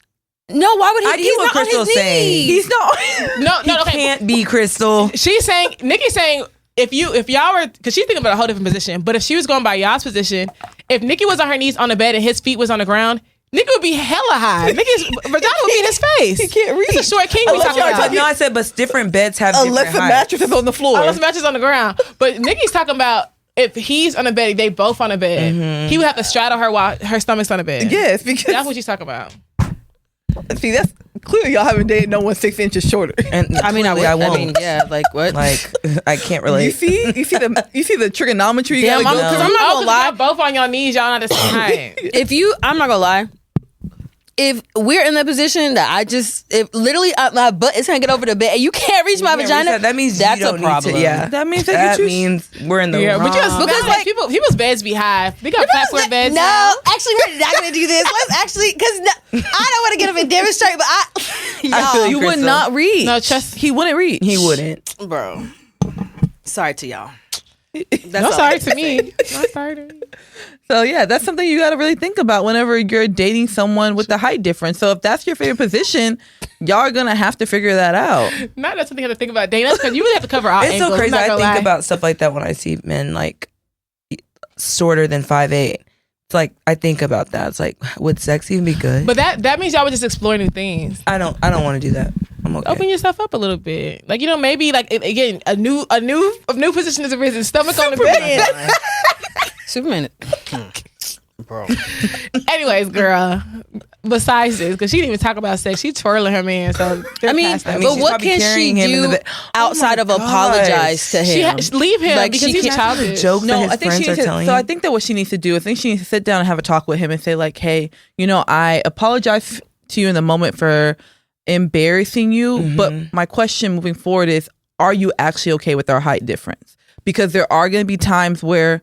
Speaker 3: No, why would he?
Speaker 4: I get
Speaker 3: He's
Speaker 4: what
Speaker 3: not on his
Speaker 4: Crystal's saying.
Speaker 3: knees.
Speaker 6: He's not.
Speaker 5: No,
Speaker 4: He
Speaker 5: okay.
Speaker 4: can't be Crystal.
Speaker 5: She's saying, Nikki's saying, if y'all were, because she's thinking about a whole different position, but if she was going by y'all's position, if Nikki was on her knees on the bed and his feet was on the ground, Nikki would be hella high. Nikki's vagina would be in his face.
Speaker 6: He can't reach.
Speaker 5: It's a short king we
Speaker 6: Unless
Speaker 5: talking
Speaker 6: y'all
Speaker 5: about.
Speaker 6: talking-
Speaker 4: No, I said, but different beds have
Speaker 6: Unless
Speaker 4: different
Speaker 6: the
Speaker 4: heights.
Speaker 6: mattress is on the floor.
Speaker 5: Unless the mattress on the ground. But Nikki's talking about if he's on the bed, they both on the bed, he would have to straddle her while her stomach's on the bed.
Speaker 6: Yes, because
Speaker 5: That's what she's talking about.
Speaker 6: see, that's clearly y'all haven't dated no one 6 inches shorter.
Speaker 4: And
Speaker 3: I mean,
Speaker 4: clearly I won't.
Speaker 3: mean, yeah, like what?
Speaker 4: Like I can't relate.
Speaker 6: You see the trigonometry. You
Speaker 3: Damn,
Speaker 6: gotta go
Speaker 3: I'm-
Speaker 6: through?
Speaker 3: I'm not
Speaker 5: Oh,
Speaker 3: gonna
Speaker 5: 'cause
Speaker 3: lie.
Speaker 5: y'all both on your knees, y'all not the same height.
Speaker 3: I'm not gonna lie. If we're in the position that if literally my butt is hanging over the bed and you can't reach my
Speaker 4: Yeah,
Speaker 3: vagina,
Speaker 4: that means
Speaker 3: that's
Speaker 4: you don't
Speaker 3: a
Speaker 4: need to-
Speaker 3: problem.
Speaker 4: yeah,
Speaker 6: That means they
Speaker 4: that
Speaker 6: get you.
Speaker 4: means we're in the
Speaker 5: Yeah,
Speaker 4: wrong.
Speaker 5: but just
Speaker 3: Because, like,
Speaker 5: people's beds be high. They got platform beds.
Speaker 3: No,
Speaker 5: now.
Speaker 3: actually, we're not gonna do this. Let's actually, because I don't want to get up and demonstrate, but
Speaker 4: I feel
Speaker 3: y'all,
Speaker 6: You would
Speaker 4: Crystal.
Speaker 6: not reach.
Speaker 5: No, trust.
Speaker 6: He wouldn't reach.
Speaker 4: He wouldn't.
Speaker 3: bro. Sorry to y'all. That's
Speaker 5: No,
Speaker 3: all.
Speaker 5: sorry to me. No, sorry to me.
Speaker 6: So yeah, that's something you got to really think about whenever you're dating someone with the height difference. So if that's your favorite position, y'all are gonna have to figure that out.
Speaker 5: Not that's something you have to think about, Dana, because you really have to cover all
Speaker 4: It's
Speaker 5: angles.
Speaker 4: so crazy.
Speaker 5: I'm not
Speaker 4: I
Speaker 5: gonna
Speaker 4: think
Speaker 5: lie.
Speaker 4: about stuff like that when I see men like shorter than 5'8". It's like I think about that. It's like, would sex even be good?
Speaker 5: But that means y'all would just explore new things.
Speaker 4: I don't want to do that. I'm okay.
Speaker 5: Open yourself up a little bit. Like, maybe like again, a new position has arisen. Stomach on the bed.
Speaker 3: Superman. Bro.
Speaker 5: Anyways, girl. Besides this, because she didn't even talk about sex, she twirling her man. So
Speaker 3: I mean,
Speaker 5: past that.
Speaker 3: but
Speaker 4: she's
Speaker 3: what
Speaker 4: probably
Speaker 3: can she
Speaker 4: carrying him in the
Speaker 3: do
Speaker 4: bed.
Speaker 3: outside
Speaker 4: Oh
Speaker 3: of
Speaker 4: my
Speaker 3: apologize to him?
Speaker 5: leave him
Speaker 3: Like,
Speaker 5: because
Speaker 3: she
Speaker 5: he's
Speaker 3: can't-
Speaker 5: childish.
Speaker 4: Joke that his
Speaker 6: I think
Speaker 4: friends
Speaker 6: she
Speaker 4: are
Speaker 6: needs to,
Speaker 4: telling
Speaker 6: so
Speaker 4: you.
Speaker 6: I think that what she needs to do, I think she needs to sit down and have a talk with him and say like, hey, I apologize to you in the moment for embarrassing you, but my question moving forward is, are you actually okay with our height difference? Because there are going to be times where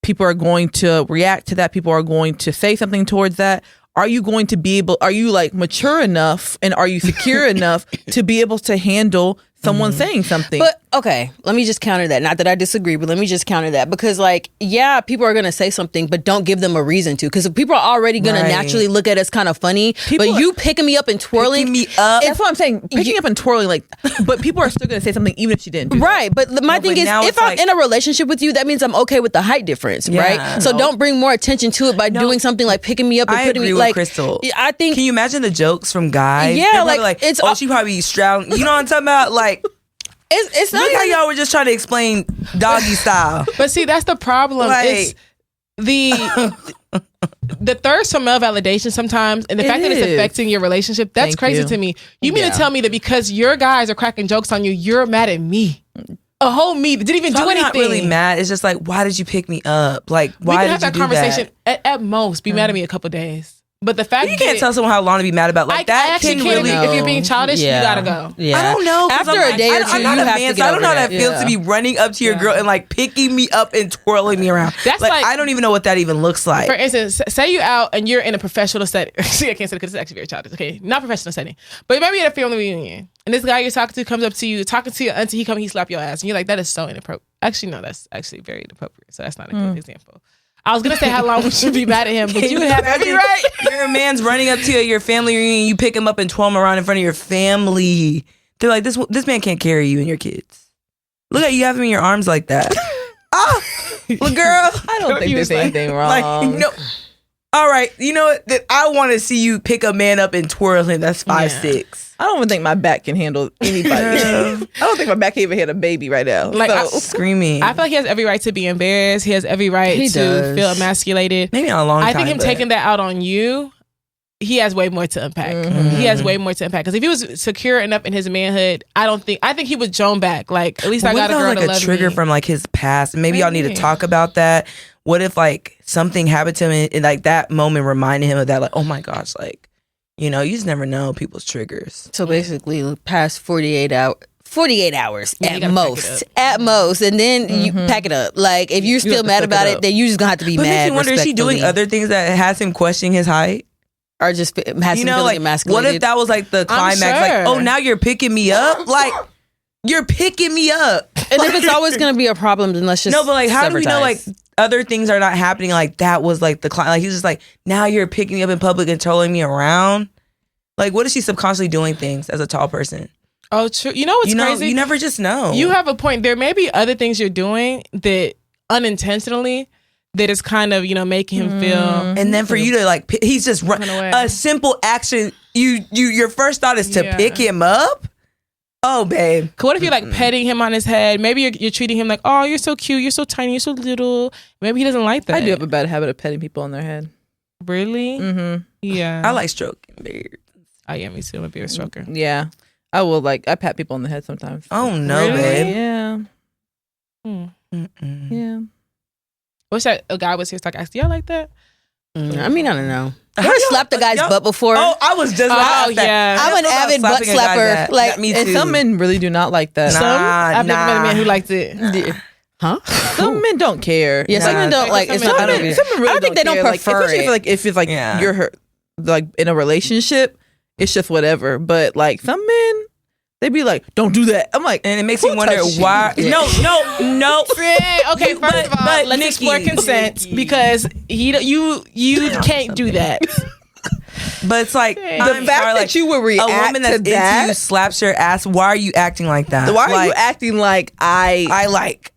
Speaker 6: people are going to react to that. People are going to say something towards that. Are you going to be able, are you like mature enough and are you secure enough to be able to handle someone saying something?
Speaker 3: But okay, let me just counter that. Not that I disagree, but let me just counter that because, like, yeah, people are gonna say something, but don't give them a reason to, because people are already gonna
Speaker 4: Right.
Speaker 3: naturally look at us kind of funny.
Speaker 6: People
Speaker 3: but you picking me up and twirling
Speaker 4: Picking me up.
Speaker 6: That's what I'm saying. Picking up and twirling, like, but people are still going to say something even if she didn't. Do that.
Speaker 3: Right, but my
Speaker 4: No,
Speaker 3: thing
Speaker 4: but
Speaker 3: is,
Speaker 4: now
Speaker 3: if
Speaker 4: it's
Speaker 3: I'm
Speaker 4: like-
Speaker 3: in a relationship with you, that means I'm okay with the height difference,
Speaker 4: Yeah.
Speaker 3: right? So don't bring more attention to it by doing something like picking me up and
Speaker 4: I
Speaker 3: putting
Speaker 4: agree
Speaker 3: me
Speaker 4: with
Speaker 3: like.
Speaker 4: Crystal.
Speaker 3: I think
Speaker 4: Can you imagine the jokes from guys?
Speaker 3: Yeah,
Speaker 4: They're probably
Speaker 3: like, it's
Speaker 4: oh,
Speaker 3: all-
Speaker 4: she probably straddling. You know what I'm talking about? Like,
Speaker 3: it's not
Speaker 4: look how
Speaker 3: even-
Speaker 4: y'all were just trying to explain doggy style.
Speaker 5: But see, that's the problem.
Speaker 4: Like-
Speaker 5: It's the thirst for male validation sometimes, and the
Speaker 6: It
Speaker 5: fact that it's
Speaker 6: is.
Speaker 5: affecting your relationship, that's
Speaker 6: Thank
Speaker 5: crazy
Speaker 6: you.
Speaker 5: to me. You mean
Speaker 3: Yeah.
Speaker 5: to tell me that because your guys are cracking jokes on you, you're mad at me? A whole me that didn't even
Speaker 4: So
Speaker 5: do
Speaker 4: I'm
Speaker 5: anything.
Speaker 4: not really mad. It's just like, why did you pick me up? Like,
Speaker 5: We
Speaker 4: why
Speaker 5: can
Speaker 4: did
Speaker 5: have
Speaker 4: you
Speaker 5: that
Speaker 4: do
Speaker 5: conversation
Speaker 4: that?
Speaker 5: at most. Be mad at me a couple days. But the fact
Speaker 4: you can't tell someone how long to be mad about. Like that
Speaker 5: actually
Speaker 4: can
Speaker 5: can't
Speaker 4: really.
Speaker 5: If you're being childish, you gotta go.
Speaker 3: Yeah.
Speaker 4: I don't know.
Speaker 3: After
Speaker 4: I'm
Speaker 3: a day or two,
Speaker 4: I'm not
Speaker 3: you
Speaker 4: a
Speaker 3: have
Speaker 4: man,
Speaker 3: to
Speaker 4: so
Speaker 3: get
Speaker 4: I don't
Speaker 3: over
Speaker 4: know how
Speaker 3: that.
Speaker 4: that feels to be running up to your girl and like picking me up and twirling me around.
Speaker 5: That's like
Speaker 4: I don't even know what that even looks like.
Speaker 5: For instance, say you out and you're in a professional setting. See, I can't say it because it's actually very childish. Okay, not professional setting, but maybe at a family reunion, and this guy you're talking to comes up to you, talking to your auntie. He slap your ass, and you're like, that is so inappropriate. Actually, no, that's actually very inappropriate. So that's not a good example. I was gonna say how long would you be mad at him, but you would have every right.
Speaker 4: Your man's running up to your family reunion, you pick him up and twirl him around in front of your family. They're like, this man can't carry you and your kids. Look at you have him in your arms like that. Well, girl,
Speaker 6: I don't think there's anything wrong.
Speaker 4: Like, no. All right, you know what? I want to see you pick a man up and twirl him. That's 5'6".
Speaker 6: I don't even think my back can handle anybody. I don't think my back can even hit a baby right now.
Speaker 5: Like,
Speaker 4: Screaming.
Speaker 5: I feel like he has every right to be embarrassed. He has every right to feel emasculated.
Speaker 4: Maybe not a long time.
Speaker 5: I think him taking that out on you, he has way more to unpack.
Speaker 4: Mm-hmm.
Speaker 5: He has way more to unpack. Because if he was secure enough in his manhood, I think he would drone back. Like, at least I got a girl to love me.
Speaker 4: Like a trigger from like his past. Maybe y'all need to talk about that. What if like something happened to him and like that moment reminded him of that? Like, oh my gosh, like, you know, you just never know people's triggers.
Speaker 3: So basically, past 48 hours
Speaker 5: Yeah,
Speaker 3: at most, and then you pack it up. Like if you're still mad about it, then you just gonna have to be
Speaker 4: But
Speaker 3: mad.
Speaker 4: makes me wonder, is she doing
Speaker 3: respectfully.
Speaker 4: other things that has him questioning his height?
Speaker 3: Or just has him feeling
Speaker 4: like
Speaker 3: emasculated?
Speaker 4: what if that was like the climax?
Speaker 5: sure.
Speaker 4: Like, oh, now you're picking me up. Like you're picking me up.
Speaker 3: And if it's always gonna be a problem, then let's just
Speaker 4: No, but like, how do we know like
Speaker 3: sever ties.
Speaker 4: other things are not happening? Like that was like the climax. Like he's just like, now you're picking me up in public and trolling me around. Like, what is she subconsciously doing things as a tall person?
Speaker 5: Oh, true. You know what's crazy?
Speaker 4: You never just know.
Speaker 5: You have a point. There may be other things you're doing that unintentionally that is kind of, making him feel.
Speaker 4: and then for you to like, he's just
Speaker 5: Run away.
Speaker 4: a simple action. Your first thought is to
Speaker 5: Yeah.
Speaker 4: pick him up. Oh, babe.
Speaker 5: What if you're like petting him on his head? Maybe you're treating him like, oh, you're so cute, you're so tiny, you're so little. Maybe he doesn't like that.
Speaker 6: I do have a bad habit of petting people on their head.
Speaker 5: Really?
Speaker 6: Mm-hmm.
Speaker 5: Yeah.
Speaker 4: I like stroking beard.
Speaker 5: Oh yeah, me too. I'm a beard stroker.
Speaker 6: Yeah. I will I pat people on the head sometimes.
Speaker 4: Oh no,
Speaker 5: Really?
Speaker 4: babe.
Speaker 6: Yeah.
Speaker 5: Hmm.
Speaker 6: Yeah.
Speaker 5: Wish that a guy was here so I could ask, do y'all like that?
Speaker 3: I mean, I don't know.
Speaker 4: How
Speaker 3: You ever
Speaker 4: y'all-
Speaker 3: slapped a guy's
Speaker 4: y'all-
Speaker 3: butt before?
Speaker 4: Oh, I was just about to ask that.
Speaker 5: yeah.
Speaker 3: I'm an
Speaker 4: About
Speaker 3: avid butt
Speaker 4: slapping a guy
Speaker 3: slapper.
Speaker 4: that-
Speaker 3: Like,
Speaker 4: me
Speaker 6: And
Speaker 4: too.
Speaker 6: some men really do not like that.
Speaker 4: Nah.
Speaker 5: I've never met a man who liked it.
Speaker 3: huh?
Speaker 6: Some men don't care.
Speaker 3: Yeah, some men don't like. It's
Speaker 5: Some
Speaker 3: not.
Speaker 5: men-
Speaker 3: I don't,
Speaker 6: Some men really
Speaker 3: I don't think they don't
Speaker 6: care.
Speaker 3: prefer
Speaker 6: especially
Speaker 3: it.
Speaker 6: if it's like
Speaker 4: Yeah.
Speaker 6: you're like in a relationship, it's just whatever. But like some men, they be like, "Don't do that." I'm like,
Speaker 4: And it makes
Speaker 6: who
Speaker 4: me wonder
Speaker 6: touched you?
Speaker 4: why.
Speaker 3: Yeah.
Speaker 5: No. Okay, first of all,
Speaker 4: but
Speaker 5: let's
Speaker 4: Nikki-
Speaker 5: explore consent because you can't do that.
Speaker 4: But it's like
Speaker 6: The
Speaker 4: I'm
Speaker 6: fact
Speaker 4: sorry,
Speaker 6: that
Speaker 4: like,
Speaker 6: you would react
Speaker 4: a woman that's
Speaker 6: to
Speaker 4: into
Speaker 6: that.
Speaker 4: you slaps your ass. Why are you acting like that?
Speaker 6: Why are
Speaker 4: Like,
Speaker 6: you acting like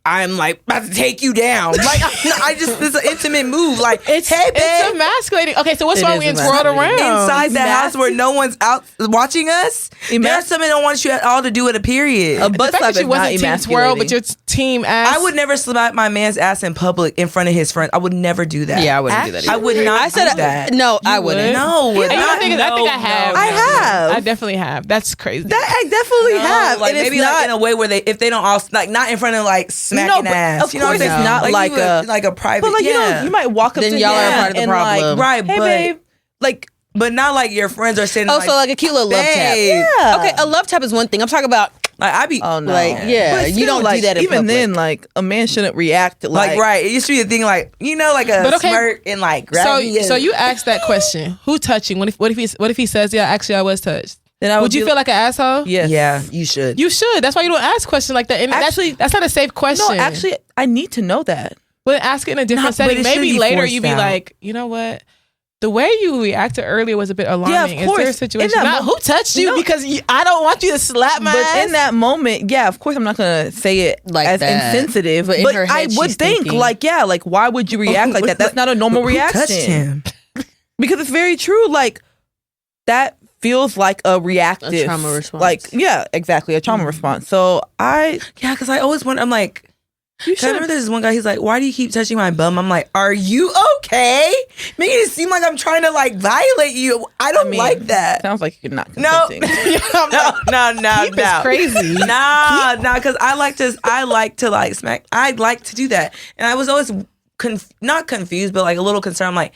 Speaker 4: I'm like about to take you down. Like I just this is an intimate move. Like
Speaker 5: It's
Speaker 4: hey babe,
Speaker 5: it's emasculating. Okay, so what's
Speaker 3: It
Speaker 5: wrong
Speaker 3: is
Speaker 5: when it's twirled
Speaker 3: emasculating.
Speaker 5: around?
Speaker 4: inside the house where no one's out watching us. There's something that don't want you at all to do with a period.
Speaker 6: a
Speaker 5: The
Speaker 6: butt
Speaker 5: fact
Speaker 6: slap
Speaker 5: that
Speaker 6: is
Speaker 5: you
Speaker 6: not
Speaker 5: wasn't team twirl, but
Speaker 6: emasculating.
Speaker 5: you're team ass.
Speaker 4: I would never slap my man's ass in public in front of his friends. I would never do that.
Speaker 3: Yeah, I wouldn't do that.
Speaker 4: I
Speaker 3: Either.
Speaker 4: would not
Speaker 3: I said
Speaker 4: do that.
Speaker 3: no. I wouldn't.
Speaker 5: would?
Speaker 4: No,
Speaker 5: And you know,
Speaker 4: not,
Speaker 5: I think I have.
Speaker 6: I have.
Speaker 5: I definitely have. That's crazy.
Speaker 6: That I definitely have.
Speaker 4: Like
Speaker 6: and it's
Speaker 4: maybe
Speaker 6: not,
Speaker 4: like in a way where if they don't all like not in front of like smacking
Speaker 6: but
Speaker 4: ass.
Speaker 6: of
Speaker 4: You know what
Speaker 6: course
Speaker 4: I'm saying?
Speaker 6: it's not like a-
Speaker 4: like a private.
Speaker 6: but like
Speaker 4: yeah.
Speaker 6: you might walk up
Speaker 3: Then
Speaker 6: to
Speaker 3: y'all are
Speaker 6: him
Speaker 3: part of the
Speaker 6: and
Speaker 3: problem.
Speaker 6: like,
Speaker 4: Right,
Speaker 6: hey
Speaker 4: but-
Speaker 6: babe, like
Speaker 4: but not like your friends are saying.
Speaker 3: Oh, so like a cute little love tap.
Speaker 4: babe.
Speaker 6: Yeah.
Speaker 3: Okay, a love tap is one thing. I'm talking about
Speaker 4: Like I be
Speaker 6: oh no,
Speaker 3: like yeah,
Speaker 6: But
Speaker 3: you
Speaker 6: still,
Speaker 3: don't
Speaker 6: like,
Speaker 3: do that in
Speaker 6: even
Speaker 3: public.
Speaker 6: then. Like a man shouldn't react
Speaker 4: like right. It used to be a thing like like a
Speaker 5: But okay,
Speaker 4: smirk and like grab me.
Speaker 5: so you asked that question. Who touching? What if he says, yeah, actually I was touched?
Speaker 6: Then I
Speaker 5: Would you
Speaker 6: be
Speaker 5: feel like an asshole?
Speaker 6: yes.
Speaker 4: Yeah, you should.
Speaker 5: You should. That's why you don't ask questions like that. And
Speaker 6: Actually-
Speaker 5: that's not a safe question.
Speaker 6: No, actually, I need to know that.
Speaker 5: But ask it in a different
Speaker 4: Not- but
Speaker 5: setting.
Speaker 4: it shouldn't
Speaker 5: Maybe
Speaker 4: be
Speaker 5: later
Speaker 4: forced
Speaker 5: you be
Speaker 4: out.
Speaker 5: like, you know what? The way you reacted earlier was a bit alarming.
Speaker 6: Yeah, of
Speaker 5: Is there a
Speaker 6: course. In
Speaker 5: situation?
Speaker 6: that
Speaker 5: Not
Speaker 6: mo-
Speaker 5: who touched you
Speaker 6: No.
Speaker 5: because I don't want you to slap my
Speaker 6: But
Speaker 5: ass.
Speaker 6: in that moment, yeah, of course, I'm not gonna say it
Speaker 3: Like
Speaker 6: as
Speaker 3: that.
Speaker 6: insensitive.
Speaker 3: But in
Speaker 6: But
Speaker 3: her
Speaker 6: I
Speaker 3: head,
Speaker 6: would
Speaker 3: she's
Speaker 6: think,
Speaker 3: thinking-
Speaker 6: like, yeah, like, why would you react like that? That's not a normal
Speaker 4: Who
Speaker 6: reaction.
Speaker 4: touched him?
Speaker 6: Because it's very true. Like that feels like a reactive
Speaker 3: A trauma response.
Speaker 6: Like, yeah, exactly, a trauma response. So
Speaker 4: Yeah, because I always wonder. I'm like.
Speaker 6: you
Speaker 4: I remember there's one guy, he's like, why do you keep touching my bum? I'm like, are you okay? Making it seem like I'm trying to like violate you. I don't like that.
Speaker 6: Sounds like you're not
Speaker 4: No.
Speaker 6: consenting.
Speaker 4: No.
Speaker 5: Keep is crazy.
Speaker 4: Nah, because I like to like smack. I like to do that. And I was always not confused, but like a little concerned. I'm like,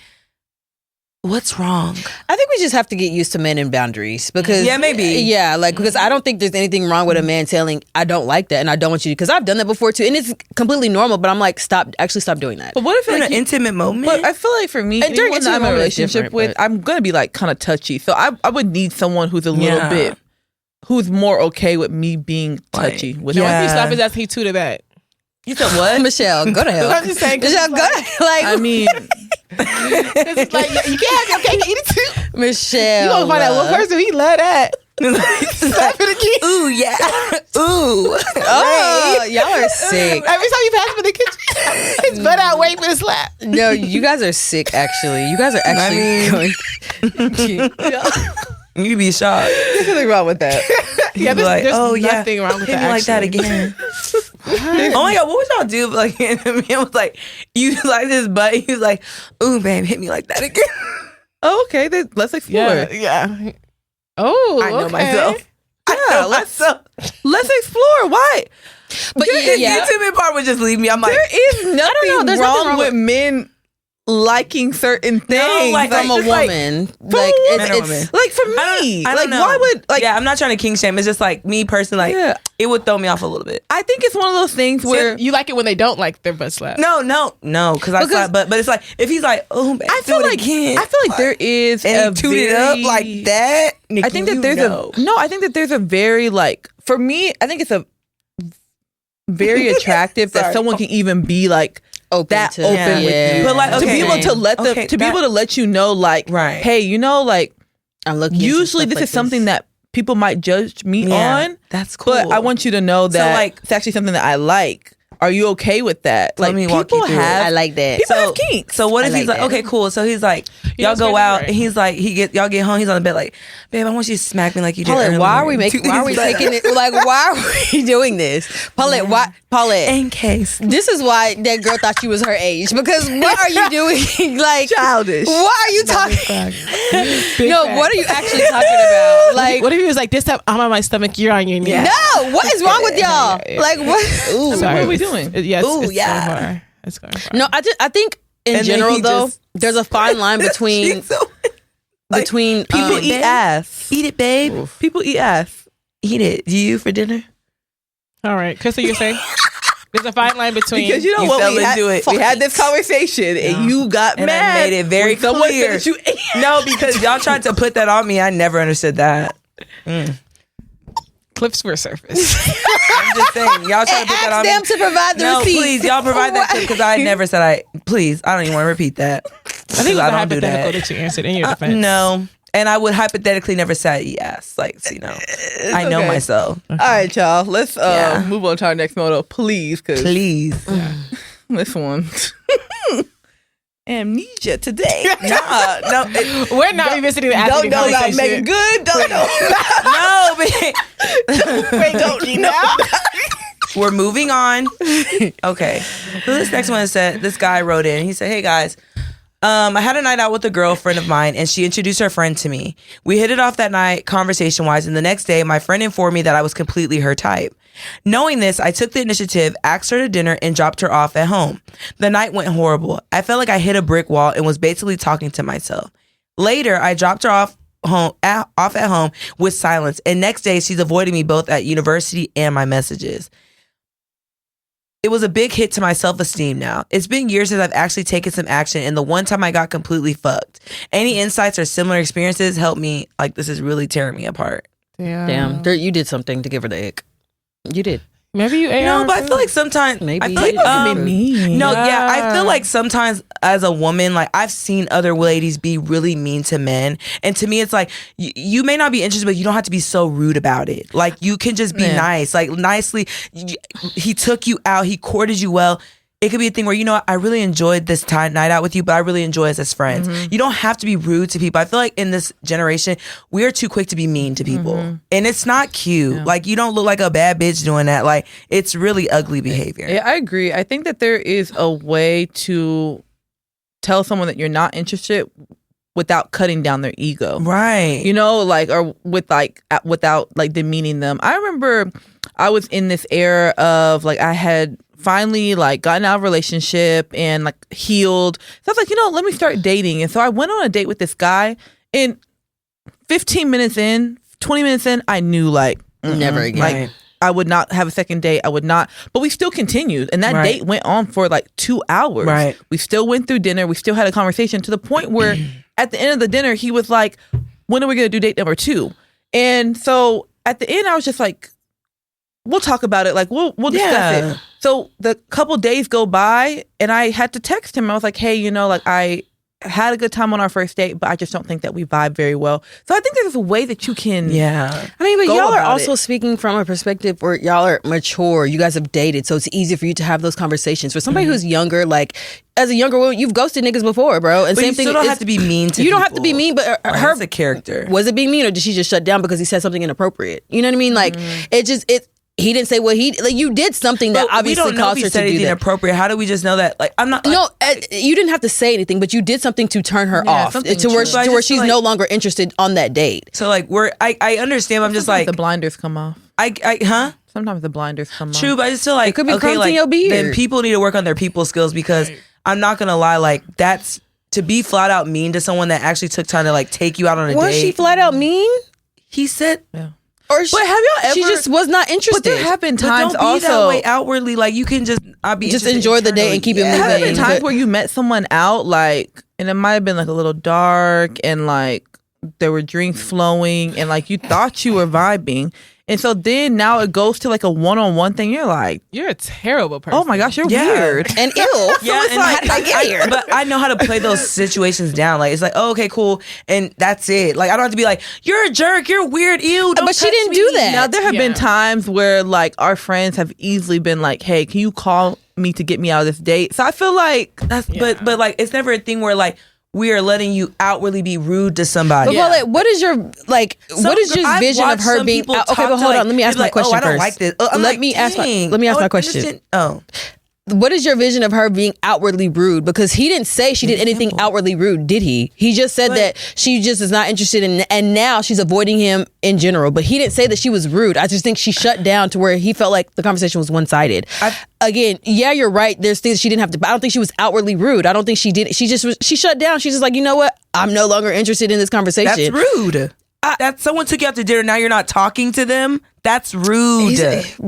Speaker 4: What's wrong?
Speaker 3: I think we just have to get used to men and boundaries because
Speaker 4: maybe.
Speaker 3: Yeah, like because I don't think there's anything wrong with a man telling I don't like that and I don't want you to, because I've done that before too, and it's completely normal. But I'm like, stop doing that.
Speaker 6: But what if
Speaker 4: In
Speaker 6: like
Speaker 4: an intimate moment?
Speaker 6: But I feel like for me,
Speaker 3: And during
Speaker 6: anyone that I'm in a
Speaker 3: intimate moment is
Speaker 6: relationship
Speaker 3: different,
Speaker 6: with,
Speaker 3: but-
Speaker 6: I'm gonna be like kind of touchy. So I would need someone who's a little bit, who's more okay with me being touchy. With
Speaker 5: Now,
Speaker 6: my-
Speaker 5: if you slap his ass, he tooted that.
Speaker 6: You said what?
Speaker 3: Michelle, go to hell.
Speaker 5: I'm just saying.
Speaker 3: Michelle, go to like.
Speaker 6: I mean,
Speaker 5: It's like you can't have your cake and eat it too.
Speaker 3: Michelle,
Speaker 5: You gonna find that one person he love that. Slap it again.
Speaker 4: Ooh, yeah. Ooh.
Speaker 3: Oh, y'all are sick.
Speaker 5: Every time you pass him in the kitchen, his butt out waiting for the slap.
Speaker 3: No, you guys are sick. Actually, you guys are actually
Speaker 4: You'd be shocked.
Speaker 6: there's nothing wrong with that.
Speaker 5: Yeah,
Speaker 4: You'd be like,
Speaker 5: there's
Speaker 4: oh, yeah.
Speaker 5: nothing wrong with
Speaker 4: Hit
Speaker 5: that.
Speaker 4: me like that
Speaker 5: actually.
Speaker 4: again. Oh my God, what would y'all do if like the man was like, you like his butt, he was like, ooh, babe, hit me like that again.
Speaker 6: Oh, okay, then let's explore.
Speaker 5: Yeah. Oh,
Speaker 4: I know
Speaker 5: okay.
Speaker 4: myself.
Speaker 6: Yeah, let's explore. Why?
Speaker 3: But
Speaker 4: The
Speaker 3: yeah,
Speaker 4: intimate part would just leave me. I'm like,
Speaker 6: There is nothing
Speaker 3: There's
Speaker 6: wrong
Speaker 3: nothing wrong
Speaker 6: with men liking certain things.
Speaker 4: like,
Speaker 3: from a
Speaker 4: just like-
Speaker 3: woman,
Speaker 6: from
Speaker 3: like
Speaker 6: a
Speaker 4: Man or woman?
Speaker 3: it's
Speaker 6: like for me,
Speaker 4: I don't
Speaker 6: like
Speaker 4: know.
Speaker 6: why would like
Speaker 4: yeah, I'm not trying to king shame. It's just like me personally, like
Speaker 6: Yeah.
Speaker 4: it would throw me off a little bit.
Speaker 6: I think it's one of those things where
Speaker 5: You like it when they don't like their butt slap.
Speaker 4: No, because I slap, but it's like if he's like, oh, babe,
Speaker 6: I feel like
Speaker 4: again,
Speaker 6: I feel like there is
Speaker 4: and he tooted up like that.
Speaker 6: I think that there's I think that there's a very like for me. I think it's a very attractive that
Speaker 4: Sorry.
Speaker 6: someone can even be like
Speaker 3: open
Speaker 6: that
Speaker 3: to,
Speaker 6: open with you.
Speaker 4: But like,
Speaker 6: to be
Speaker 4: okay.
Speaker 6: able to let them
Speaker 4: Okay,
Speaker 6: to be
Speaker 4: that-
Speaker 6: able to let you know like
Speaker 4: Right.
Speaker 6: hey, you know, like
Speaker 3: I'm looking. into
Speaker 6: usually
Speaker 3: stuff
Speaker 6: this
Speaker 3: like
Speaker 6: is something that people might judge me
Speaker 4: Yeah,
Speaker 6: on,
Speaker 4: that's cool.
Speaker 6: but I want you to know that
Speaker 4: like-
Speaker 6: it's actually something that I like. Are you okay with that?
Speaker 4: Let
Speaker 6: Like
Speaker 4: me walk you
Speaker 6: people
Speaker 4: through it.
Speaker 6: have
Speaker 3: I like that.
Speaker 6: people have kinks.
Speaker 4: So what
Speaker 3: I
Speaker 4: if he's
Speaker 3: like
Speaker 4: like,
Speaker 3: that.
Speaker 4: okay, cool. So he's like, y'all
Speaker 5: that's
Speaker 4: go
Speaker 5: crazy,
Speaker 4: out,
Speaker 5: right?
Speaker 4: and he's like, y'all get home. He's on the bed like, babe, I want you to smack me like you did.
Speaker 3: Paulette,
Speaker 4: earlier.
Speaker 3: why are we taking it? Like, why are we doing this? Paulette, why? Paulette,
Speaker 4: In case.
Speaker 3: this is why that girl thought she was her age. Because what are you doing? Like,
Speaker 6: Childish.
Speaker 3: what are you talking?
Speaker 5: Big
Speaker 3: No,
Speaker 5: fact.
Speaker 3: what are you actually talking about? Like,
Speaker 5: What if he was like, this time I'm on my stomach, you're on your knee?
Speaker 3: no, what is wrong with y'all?
Speaker 5: Yeah.
Speaker 3: Like, what? Ooh.
Speaker 6: What are we doing?
Speaker 5: Yeah,
Speaker 4: Ooh,
Speaker 5: it's
Speaker 4: yeah.
Speaker 5: going far. It's going far.
Speaker 3: No, I think in
Speaker 4: And then
Speaker 3: general
Speaker 4: he
Speaker 3: though,
Speaker 4: just-
Speaker 3: there's a fine line between
Speaker 4: She's so- like,
Speaker 6: People eat
Speaker 4: babe.
Speaker 6: ass.
Speaker 4: Eat it, babe.
Speaker 6: People eat ass.
Speaker 4: Eat it. You for dinner?
Speaker 5: All right, Crystal, you're saying there's a fine line between.
Speaker 6: Because you know
Speaker 4: You
Speaker 6: what
Speaker 4: fell
Speaker 6: we had,
Speaker 4: into it.
Speaker 6: we had this conversation and you got
Speaker 4: And I
Speaker 6: mad.
Speaker 4: made it very
Speaker 6: when someone
Speaker 4: clear.
Speaker 6: said that you ate.
Speaker 4: No, because y'all tried to put that on me. I never understood that.
Speaker 5: clips were surfaced.
Speaker 4: I'm just saying. Y'all try to put that
Speaker 3: ask
Speaker 4: on
Speaker 3: them
Speaker 4: me.
Speaker 3: to provide the
Speaker 4: No,
Speaker 3: receipts.
Speaker 4: please, y'all provide that because I never said please, I don't even want to repeat that.
Speaker 5: I think it was
Speaker 4: I
Speaker 5: a
Speaker 4: don't do
Speaker 5: hypothetical
Speaker 4: that.
Speaker 5: that you answered in your defense.
Speaker 4: No. And I would hypothetically never say yes. Like, so, you know, I know
Speaker 6: okay.
Speaker 4: myself.
Speaker 6: All right, y'all. Let's
Speaker 4: Yeah.
Speaker 6: move on to our next model, please, because
Speaker 4: Please.
Speaker 6: this one. Amnesia today.
Speaker 4: Nah, no,
Speaker 5: We're not revisiting the
Speaker 6: Don't
Speaker 5: athlete
Speaker 6: know about
Speaker 5: conversation.
Speaker 6: Megan Good. Don't know.
Speaker 4: no, but
Speaker 5: Wait, don't you know?
Speaker 4: we're moving on. Okay. So this next one said, this guy wrote in. He said, hey guys, I had a night out with a girlfriend of mine and she introduced her friend to me. We hit it off that night conversation wise, and the next day my friend informed me that I was completely her type. Knowing this, I took the initiative, asked her to dinner, and dropped her off at home. The night went horrible. I felt like I hit a brick wall and was basically talking to myself. Later, I dropped her off at home with silence, and next day she's avoiding me both at university and my messages. It was a big hit to my self-esteem now. It's been years since I've actually taken some action, and the one time I got completely fucked. Any insights or similar experiences help me? Like, this is really tearing me apart.
Speaker 3: Damn, you did something to give her the ick. You did.
Speaker 5: Maybe you ate
Speaker 4: No,
Speaker 5: her
Speaker 4: but I
Speaker 5: food.
Speaker 4: feel like sometimes
Speaker 3: Maybe
Speaker 4: I
Speaker 3: you
Speaker 4: feel like
Speaker 3: did.
Speaker 6: mean.
Speaker 4: no, yeah, I feel
Speaker 5: Yeah.
Speaker 4: like sometimes as a woman, like I've seen other ladies be really mean to men, and to me, it's like you may not be interested, but you don't have to be so rude about it. Like you can just be
Speaker 6: Yeah.
Speaker 4: nice, like nicely. He took you out, he courted you well. It could be a thing where, you know what, I really enjoyed this night out with you, but I really enjoy us as friends. You don't have to be rude to people. I feel like in this generation, we are too quick to be mean to people. And it's not cute. Like, you don't look like a bad bitch doing that. Like, it's really ugly behavior.
Speaker 6: Yeah, I agree. I think that there is a way to tell someone that you're not interested without cutting down their ego.
Speaker 4: Right.
Speaker 6: You know, like, or with like, without like demeaning them. I remember I was in this era of like I had finally like gotten out of a relationship and like healed. So I was like, let me start dating. And so I went on a date with this guy, and 15 minutes in, 20 minutes in, I knew like
Speaker 3: Never again.
Speaker 6: Like I would not have a second date. I would not. But we still continued. And that date went on for like 2 hours.
Speaker 4: Right.
Speaker 6: We still went through dinner. We still had a conversation to the point where at the end of the dinner, he was like, when are we going to do date number 2? And so at the end, I was just like, we'll talk about it. Like, we'll discuss it. So the couple days go by and I had to text him. I was like, hey, like I had a good time on our first date, but I just don't think that we vibe very well. So I think there's a way that you can.
Speaker 3: I mean, but y'all are also speaking from a perspective where y'all are mature. You guys have dated, so it's easy for you to have those conversations. For somebody who's younger, like as a younger woman, you've ghosted niggas before, bro. And
Speaker 4: but
Speaker 3: same
Speaker 4: you
Speaker 3: thing.
Speaker 4: Still don't have to be mean to.
Speaker 3: You don't
Speaker 4: people.
Speaker 3: have to be mean, but her
Speaker 4: a character.
Speaker 3: Was it being mean, or did she just shut down because he said something inappropriate? You know what I mean? Like it. He didn't say what you did something that obviously caused her to do that.
Speaker 4: Inappropriate. How do we just know that? Like, I'm not.
Speaker 3: No, you didn't have to say anything, but you did something to turn her off to where she's no longer interested on that date.
Speaker 4: So like, I understand. I'm just like
Speaker 6: the blinders come off. Sometimes the blinders come off.
Speaker 4: True, but I just feel like
Speaker 3: it could be crumbs in your beard.
Speaker 4: Then people need to work on their people skills, because I'm not gonna lie, like that's to be flat out mean to someone that actually took time to like take you out on a date.
Speaker 3: Was she flat out mean?
Speaker 4: He said.
Speaker 6: Yeah.
Speaker 3: Or
Speaker 6: but have y'all ever?
Speaker 3: She just was not interested.
Speaker 6: But there have been times
Speaker 4: don't be
Speaker 6: also
Speaker 4: that way outwardly. Like you can just
Speaker 3: enjoy the day and keep it moving.
Speaker 6: Have there been times where you met someone out like, and it might have been like a little dark and like there were drinks flowing and like you thought you were vibing. And so then now it goes to like a one-on-one thing. You're like,
Speaker 5: you're a terrible person.
Speaker 6: Oh my gosh, you're weird
Speaker 3: and ill.
Speaker 4: Yeah,
Speaker 3: so how did I get here?
Speaker 4: But I know how to play those situations down. Like it's like, oh, okay, cool, and that's it. Like I don't have to be like, you're a jerk, you're weird, ew. Don't
Speaker 3: but she didn't
Speaker 4: me.
Speaker 3: do that.
Speaker 6: Now there have been times where like our friends have easily been like, hey, can you call me to get me out of this date? So I feel like
Speaker 4: that's but like it's never a thing where like we are letting you outwardly be rude to somebody.
Speaker 3: But Paulette, what is your vision of her being? Okay, but hold on. Let me ask my question first.
Speaker 4: I don't like this.
Speaker 3: Let me ask my question. What is your vision of her being outwardly rude? Because he didn't say she did anything outwardly rude, did he? He just said that she just is not interested in, and now she's avoiding him in general. But he didn't say that she was rude. I just think she shut down to where he felt like the conversation was one-sided. Again, yeah, you're right. There's things she didn't have to, but I don't think she was outwardly rude. I don't think she did. She shut down. She's just like, you know what? I'm no longer interested in this conversation.
Speaker 4: That's rude. That someone took you out to dinner, now you're not talking to them. That's rude.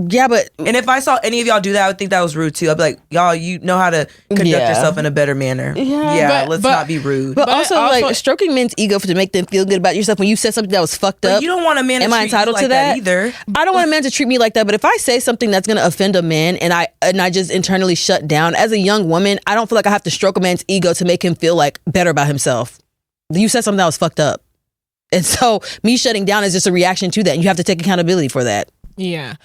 Speaker 3: Yeah, but
Speaker 4: and if I saw any of y'all do that, I would think that was rude too. I'd be like, y'all, you know how to conduct yourself in a better manner. Let's not be rude.
Speaker 3: But also, like stroking men's ego to make them feel good about yourself when you said something that was fucked up.
Speaker 4: You don't want a man to treat
Speaker 3: entitled
Speaker 4: you like
Speaker 3: to that
Speaker 4: either.
Speaker 3: I don't want a man to treat me like that. But if I say something that's going to offend a man and I just internally shut down, as a young woman, I don't feel like I have to stroke a man's ego to make him feel like better about himself. You said something that was fucked up. And so me shutting down is just a reaction to that. And you have to take accountability for that.
Speaker 5: Yeah.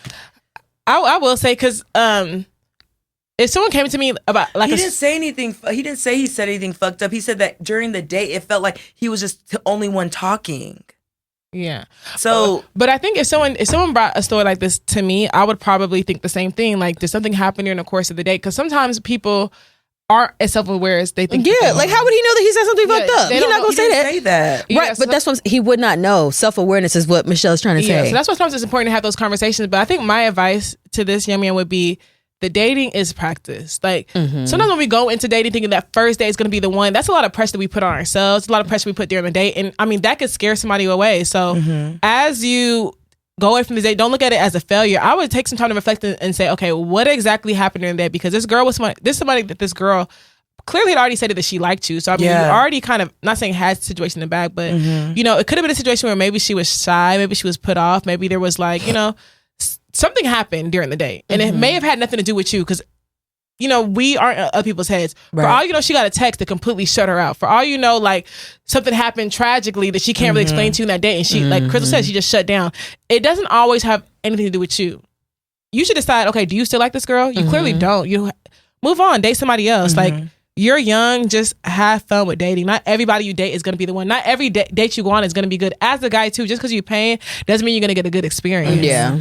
Speaker 5: I will say, because if someone came to me about like
Speaker 4: he didn't say anything. He didn't say he said anything fucked up. He said that during the date, it felt like he was just the only one talking.
Speaker 5: Yeah.
Speaker 4: So,
Speaker 5: but I think if someone brought a story like this to me, I would probably think the same thing. Like, did something happen during the course of the date? Because sometimes people aren't as self-aware as they think.
Speaker 3: Yeah, like how would he know that he said something fucked up? He's not gonna say that.
Speaker 5: Yeah,
Speaker 3: right, but that's what he would not know. Self-awareness is what Michelle's trying to say.
Speaker 5: So that's why sometimes it's important to have those conversations. But I think my advice to this young man would be, the dating is practice. Like sometimes when we go into dating thinking that first date is going to be the one, that's a lot of pressure that we put on ourselves. A lot of pressure we put during the date, and I mean that could scare somebody away. So as you go away from the date, don't look at it as a failure. I would take some time to reflect and say, okay, what exactly happened during the date? Because this girl was somebody that this girl clearly had already said that she liked you. So I mean, you already kind of, not saying had the situation in the back, but you know, it could have been a situation where maybe she was shy, maybe she was put off, maybe there was like, you know, something happened during the date, and it may have had nothing to do with you, because you know, we aren't other people's heads. Right. For all you know, she got a text that completely shut her out. For all you know, like something happened tragically that she can't really explain to you in that day, and she, like Crystal said, she just shut down. It doesn't always have anything to do with you. You should decide, okay, do you still like this girl? You clearly don't. You move on, date somebody else. Like, you're young, just have fun with dating. Not everybody you date is going to be the one. Not every date you go on is going to be good. As a guy too, just because you're paying doesn't mean you're going to get a good experience.
Speaker 3: Yeah.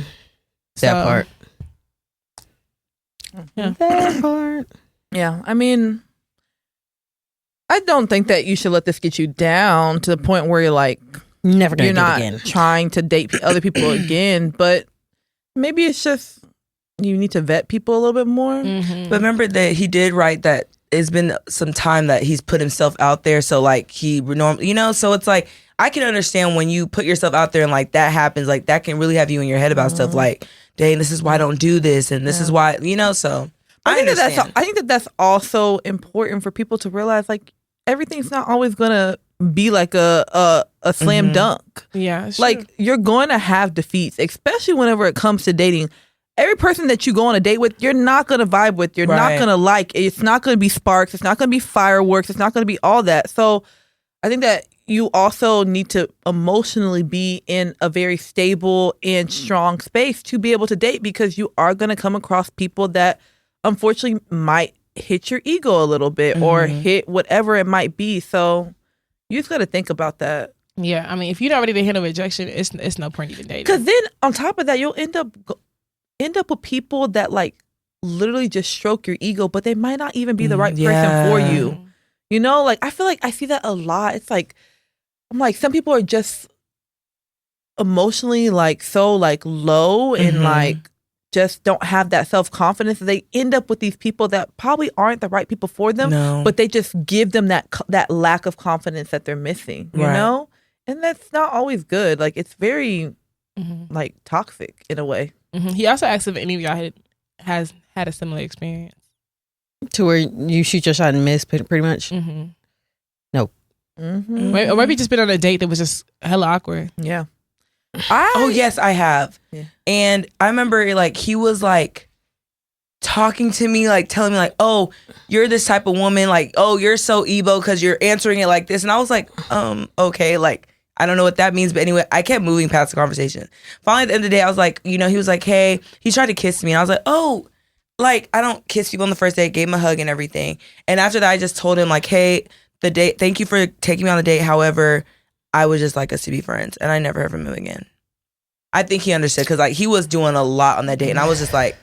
Speaker 3: That part.
Speaker 6: Yeah.
Speaker 3: That part.
Speaker 6: Yeah. I mean, I don't think that you should let this get you down to the point where you're like,
Speaker 3: never gonna
Speaker 6: you're
Speaker 3: do it
Speaker 6: not
Speaker 3: again.
Speaker 6: Trying to date other people again. But maybe it's just you need to vet people a little bit more.
Speaker 4: But remember that he did write that it's been some time that he's put himself out there. So like so it's like, I can understand when you put yourself out there and like that happens, like that can really have you in your head about stuff like, dang, this is why I don't do this. And this is why, so I
Speaker 6: think that's also important for people to realize, like, everything's not always going to be like a slam dunk.
Speaker 5: Yeah.
Speaker 6: Like, you're going to have defeats, especially whenever it comes to dating. Every person that you go on a date with, you're not going to vibe with. You're not going to like. It's not going to be sparks. It's not going to be fireworks. It's not going to be all that. So I think that you also need to emotionally be in a very stable and strong space to be able to date, because you are going to come across people that unfortunately might hit your ego a little bit or hit whatever it might be. So you just got to think about that.
Speaker 5: Yeah. I mean, if you're not ready to handle rejection, it's no point even dating.
Speaker 6: Because then on top of that, you'll end up with people that like literally just stroke your ego, but they might not even be the right person for you. You know, like I feel like I see that a lot. It's like, I'm like, some people are just emotionally like so like low and like just don't have that self-confidence. They end up with these people that probably aren't the right people for them, but they just give them that lack of confidence that they're missing, you know? And that's not always good. Like, it's very like toxic in a way.
Speaker 5: He also asked if any of y'all has had a similar experience.
Speaker 3: To where you shoot your shot and miss, pretty much? No.
Speaker 5: Or maybe just been on a date that was just hella awkward.
Speaker 6: Yeah.
Speaker 4: Yes, I have. Yeah. And I remember like he was like talking to me, like telling me like, oh, you're this type of woman, like, oh, you're so emo because you're answering it like this. And I was like, okay, like I don't know what that means, but anyway, I kept moving past the conversation. Finally, at the end of the day, I was like, he was like, hey, he tried to kiss me. And I was like, oh, like, I don't kiss people on the first date, gave him a hug and everything. And after that, I just told him like, hey, thank you for taking me on the date. However, I would just like us to be friends. And I never heard from him again. I think he understood because like he was doing a lot on that date. And I was just like,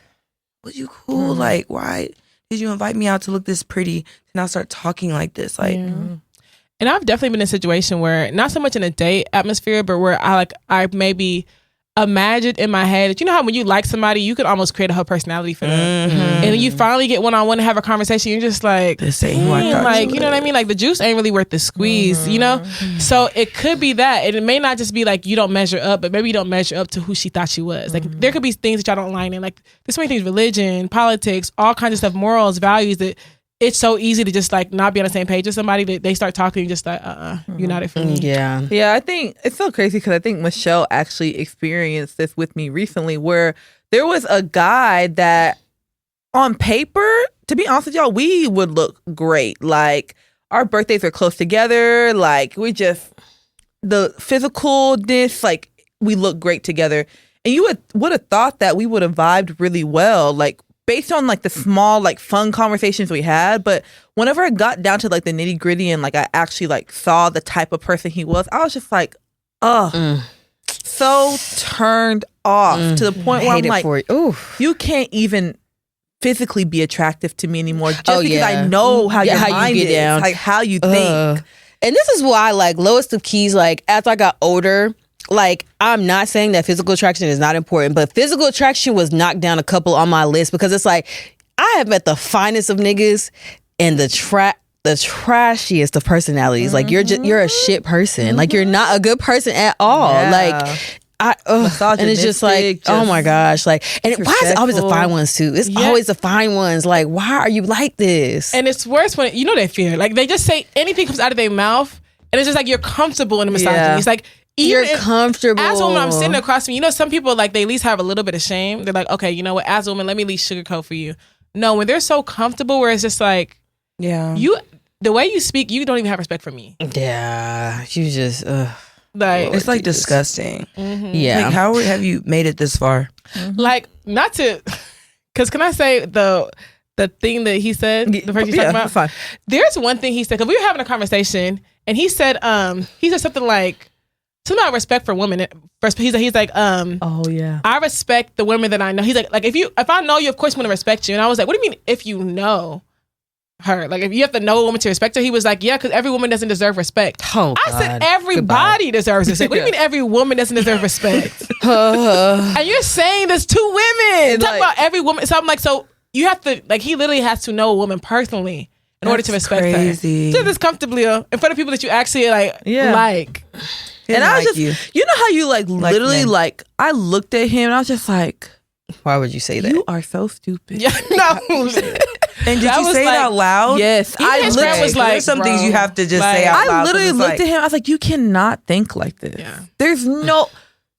Speaker 4: was you cool? Like, why did you invite me out to look this pretty to now start talking like this? Like,
Speaker 5: And I've definitely been in a situation where, not so much in a date atmosphere, but where I maybe imagined in my head that, you know how when you like somebody, you could almost create a whole personality for them. And then you finally get one-on-one and have a conversation, you're just like,
Speaker 4: this ain't who I thought
Speaker 5: like, you know what I mean? Like, the juice ain't really worth the squeeze, you know? So it could be that. And it may not just be like you don't measure up, but maybe you don't measure up to who she thought she was. Like, there could be things that y'all don't line in. Like, there's so many things, religion, politics, all kinds of stuff, morals, values, that it's so easy to just like not be on the same page with somebody that they start talking and just like, you're not it for me.
Speaker 6: Yeah, I think it's so crazy because I think Michelle actually experienced this with me recently, where there was a guy that on paper, to be honest with y'all, we would look great. Like, our birthdays are close together. Like, the physicalness, like, we look great together. And you would have thought that we would have vibed really well, like, based on like the small like fun conversations we had. But whenever I got down to like the nitty gritty and like I actually like saw the type of person he was, I was just like, so turned off to the point where I'm like, you can't even physically be attractive to me anymore just because I know how your mind is, down. Like how you think.
Speaker 3: And this is why, like, lowest of keys, like, as I got older, like, I'm not saying that physical attraction is not important, but physical attraction was knocked down a couple on my list because it's like, I have met the finest of niggas and the trashiest of personalities. Like, you're a shit person. Like, you're not a good person at all. Like, and it's just like, oh my gosh, like, and why is it always the fine ones too? It's always the fine ones. Like, why are you like this?
Speaker 5: And it's worse when you know they fear. Like, they just say anything comes out of their mouth, and it's just like you're comfortable in the misogyny. It's like,
Speaker 3: you're comfortable.
Speaker 5: As a woman, I'm sitting across from you. You know, some people, like, they at least have a little bit of shame. They're like, okay, you know what? As a woman, let me at least sugarcoat for you. No, when they're so comfortable, where it's just like, the way you speak, you don't even have respect for me.
Speaker 3: Yeah, you just
Speaker 5: like,
Speaker 4: it's like disgusting.
Speaker 3: Yeah,
Speaker 4: like, how have you made it this far?
Speaker 5: Like, not to, because can I say the thing that he said, the person you're talking about?
Speaker 6: Fine.
Speaker 5: There's one thing he said, because we were having a conversation, and he said something like, something about respect for women. He's like, I respect the women that I know. He's like if I know you, of course I'm gonna respect you. And I was like, what do you mean if you know her? Like, if you have to know a woman to respect her? He was like, yeah, because every woman doesn't deserve respect.
Speaker 3: Oh,
Speaker 5: I said everybody deserves respect. What do you mean every woman doesn't deserve respect? And you're saying there's two women. Talk
Speaker 6: Like-
Speaker 5: about every woman. So I'm like, so you have to, like, he literally has to know a woman personally in order to respect
Speaker 4: crazy.
Speaker 5: her. Just as comfortably in front of people that you actually like.
Speaker 6: And I was
Speaker 4: like
Speaker 6: just, you know how you like literally
Speaker 4: men.
Speaker 6: like, I looked at him and I was just like,
Speaker 3: Why would you say that?
Speaker 6: you are so stupid.
Speaker 5: Yeah, no.
Speaker 4: And did
Speaker 5: That
Speaker 4: you
Speaker 5: was
Speaker 4: say
Speaker 5: like-
Speaker 4: it out loud?
Speaker 6: Yes.
Speaker 5: Even his friend was like,
Speaker 4: there's some things
Speaker 5: bro,
Speaker 4: you have to just
Speaker 5: like-
Speaker 4: say out loud.
Speaker 6: I literally
Speaker 4: 'cause it's
Speaker 6: looked at him. I was like, you cannot think like this.
Speaker 5: Yeah.
Speaker 6: There's no,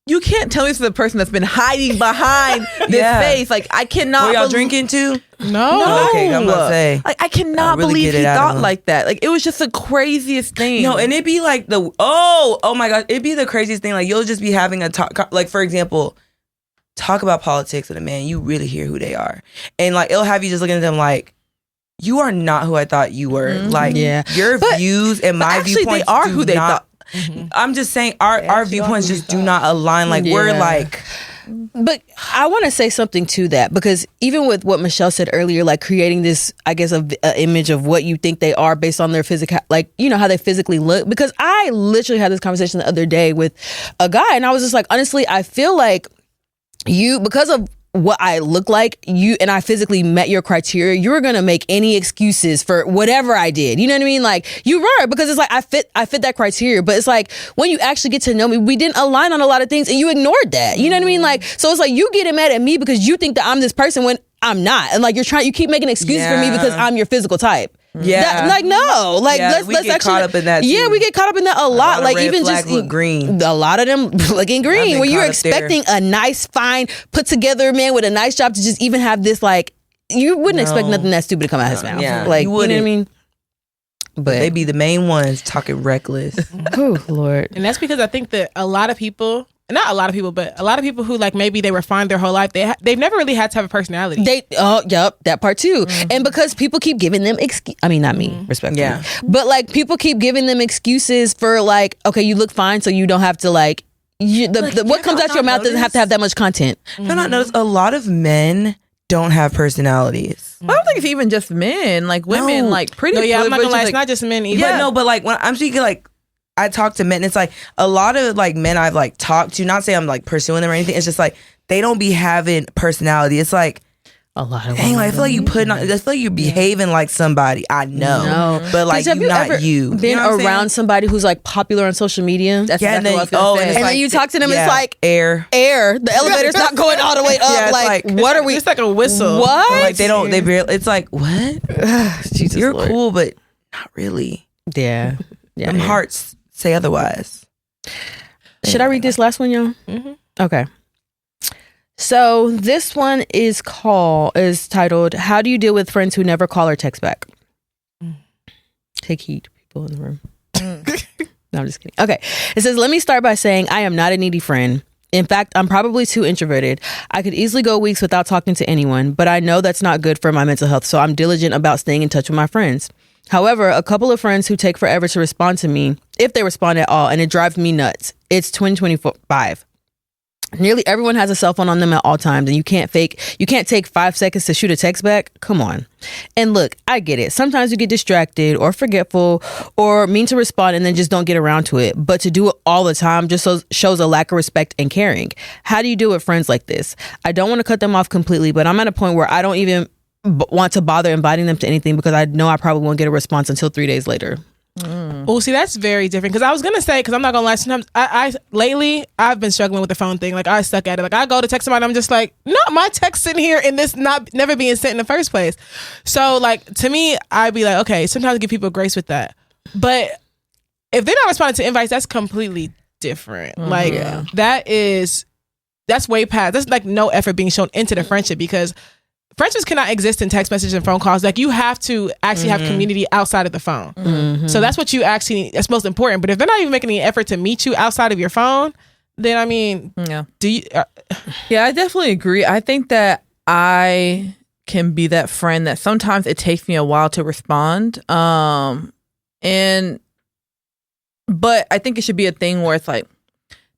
Speaker 6: you can't tell me this is the person that's been hiding behind this
Speaker 4: Yeah.
Speaker 6: face. Like, I cannot.
Speaker 4: Were y'all
Speaker 6: believe-
Speaker 4: drinking too?
Speaker 5: No.
Speaker 4: Okay, I'm about to say.
Speaker 6: Like, I cannot
Speaker 4: really
Speaker 6: believe
Speaker 4: get
Speaker 6: he
Speaker 4: it out of
Speaker 6: thought
Speaker 4: him.
Speaker 6: like that. Like, it was just the craziest thing.
Speaker 4: No, and it'd be like oh my gosh, it'd be the craziest thing. Like you'll just be having a talk, like for example, talk about politics with a man, you really hear who they are. And like it'll have you just looking at them like, you are not who I thought you were. Like
Speaker 3: Yeah.
Speaker 4: your views and my
Speaker 6: actually,
Speaker 4: viewpoints
Speaker 6: they are
Speaker 4: do
Speaker 6: who they
Speaker 4: not,
Speaker 6: thought.
Speaker 4: I'm just saying our viewpoints just do not align. Like we're
Speaker 3: Yeah.
Speaker 4: like,
Speaker 3: But I want to say something to that, because even with what Michelle said earlier, like creating this, I guess, a image of what you think they are based on their physical, like, you know, how they physically look. Because I literally had this conversation the other day with a guy, and I was just like, honestly, I feel like because of what I look like, you and I physically met your criteria, you were gonna make any excuses for whatever I did. You know what I mean? Like you were, because it's like I fit that criteria. But it's like when you actually get to know me, we didn't align on a lot of things, and you ignored that. You know what I mean? Like, so it's like you getting mad at me because you think that I'm this person when I'm not, and like you keep making excuses for me
Speaker 4: Yeah.
Speaker 3: because I'm your physical type.
Speaker 4: yeah.
Speaker 3: Like no, like
Speaker 4: Yeah,
Speaker 3: let's
Speaker 4: we
Speaker 3: let's
Speaker 4: get
Speaker 3: actually
Speaker 4: caught up in that,
Speaker 3: Yeah,
Speaker 4: too.
Speaker 3: we get caught up in that a lot.
Speaker 4: of
Speaker 3: Like
Speaker 4: red
Speaker 3: even
Speaker 4: flags
Speaker 3: just
Speaker 4: look green.
Speaker 3: a lot of them looking green.
Speaker 4: been
Speaker 3: When you're
Speaker 4: caught up there.
Speaker 3: expecting a nice, fine, put together man with a nice job to just even have this, like, you wouldn't expect
Speaker 4: No.
Speaker 3: nothing that stupid to come out of his mouth.
Speaker 4: Yeah,
Speaker 3: Like,
Speaker 4: you
Speaker 3: you know what I
Speaker 4: wouldn't.
Speaker 3: mean? But
Speaker 4: they be the main ones talking reckless.
Speaker 3: oh Lord.
Speaker 5: And that's because I think that a lot of people, not a lot of people, but a lot of people who like maybe they were fine their whole life, they've never really had to have a personality.
Speaker 3: Yep, that part too. And because people keep giving them I mean, not me, respectfully.
Speaker 4: Yeah.
Speaker 3: But like people keep giving them excuses for like, okay, you look fine, so you don't have to like what comes out your mouth doesn't have to have that much content.
Speaker 4: Have you not noticed a lot of men don't have personalities?
Speaker 6: I don't think it's even just men. Like women,
Speaker 4: No.
Speaker 6: like pretty.
Speaker 5: No, yeah, I'm not gonna lie, it's
Speaker 6: like,
Speaker 5: not just men either.
Speaker 4: But no, but like when I'm speaking, like I talk to men, and it's like a lot of like men I've like talked to. Not say I'm like pursuing them or anything. It's just like they don't be having personality. It's like,
Speaker 3: A lot of
Speaker 4: dang, like, I feel like you putting on. I feel like you're behaving like somebody I know,
Speaker 3: No.
Speaker 4: but like
Speaker 3: 'Cause have
Speaker 4: you not
Speaker 3: ever
Speaker 4: you.
Speaker 3: been
Speaker 4: You know what I'm
Speaker 3: around
Speaker 4: saying?
Speaker 3: somebody who's like popular on social media?
Speaker 6: That's
Speaker 4: Yeah, and
Speaker 6: exactly
Speaker 4: then
Speaker 6: what I was gonna say.
Speaker 4: it's
Speaker 3: And
Speaker 4: like,
Speaker 3: then you talk to them,
Speaker 4: yeah,
Speaker 3: it's like
Speaker 4: air.
Speaker 3: the elevator's not going all the way up.
Speaker 4: Yeah, it's
Speaker 3: like,
Speaker 4: like-
Speaker 3: what are we?
Speaker 5: It's like a whistle.
Speaker 3: What?
Speaker 4: Like they don't. They barely. It's like what?
Speaker 3: Jesus
Speaker 4: You're
Speaker 3: Lord.
Speaker 4: cool, but not really.
Speaker 3: Yeah. Yeah.
Speaker 4: Them hearts say otherwise.
Speaker 3: Should I read this last one, y'all?
Speaker 5: Mhm.
Speaker 3: Okay. So this one is titled, How Do You Deal with Friends Who Never Call or Text Back? Take heed, people in the room. No, I'm just kidding. Okay. It says, let me start by saying I am not a needy friend. In fact, I'm probably too introverted. I could easily go weeks without talking to anyone, but I know that's not good for my mental health, so I'm diligent about staying in touch with my friends. However, a couple of friends who take forever to respond to me, if they respond at all, and it drives me nuts. It's 2025. Nearly everyone has a cell phone on them at all times, and you can't take 5 seconds to shoot a text back. Come on. And look, I get it. Sometimes you get distracted or forgetful or mean to respond and then just don't get around to it. But to do it all the time just shows a lack of respect and caring. How do you deal with friends like this? I don't want to cut them off completely, but I'm at a point where I don't even want to bother inviting them to anything because I know I probably won't get a response until 3 days later.
Speaker 5: Well, see, that's very different. Because I was gonna say, because I'm not gonna lie, sometimes lately I've been struggling with the phone thing. Like I suck at it. Like I go to text somebody, I'm just like, no, my text in here and this never being sent in the first place. So like to me, I'd be like, okay, sometimes I give people grace with that. But if they're not responding to invites, that's completely different. Like that's way past. That's like no effort being shown into the friendship, because friendships cannot exist in text messages and phone calls. Like you have to actually have community outside of the phone. So that's what you actually, that's most important. But if they're not even making any effort to meet you outside of your phone, then I mean,
Speaker 6: Yeah.
Speaker 5: do you?
Speaker 6: Yeah, I definitely agree. I think that I can be that friend that sometimes it takes me a while to respond. But I think it should be a thing where it's like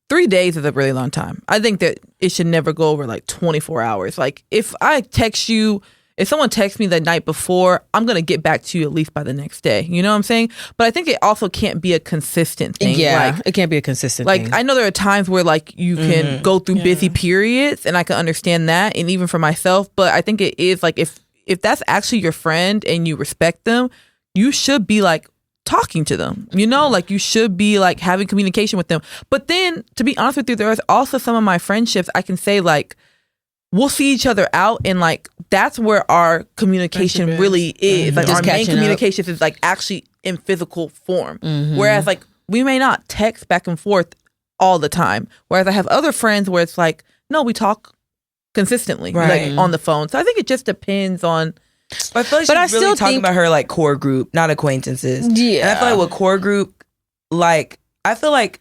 Speaker 6: 3 days is a really long time. I think that it should never go over like 24 hours. Like if I text you if someone texts me the night before, I'm going to get back to you at least by the next day. You know what I'm saying? But I think it also can't be a consistent thing.
Speaker 3: Yeah,
Speaker 6: Like,
Speaker 3: it can't be a consistent
Speaker 6: like
Speaker 3: thing.
Speaker 6: I know there are times where like you can go through busy periods, and I can understand that, and even for myself. But I think it is like if that's actually your friend and you respect them, you should be like talking to them. You know, like you should be like having communication with them. But then, to be honest with you, there's also some of my friendships I can say like, we'll see each other out, and like that's where our communication really is. Like
Speaker 3: Just
Speaker 6: our main
Speaker 3: catching up.
Speaker 6: communication is like actually in physical form. Whereas like we may not text back and forth all the time. Whereas I have other friends where it's like, no, we talk consistently, like on the phone. So I think it just depends on.
Speaker 4: I feel like
Speaker 3: But I
Speaker 4: she's really
Speaker 3: still
Speaker 4: talking
Speaker 3: think-
Speaker 4: about her like core group, not acquaintances.
Speaker 3: Yeah.
Speaker 4: And I feel like with core group, like I feel like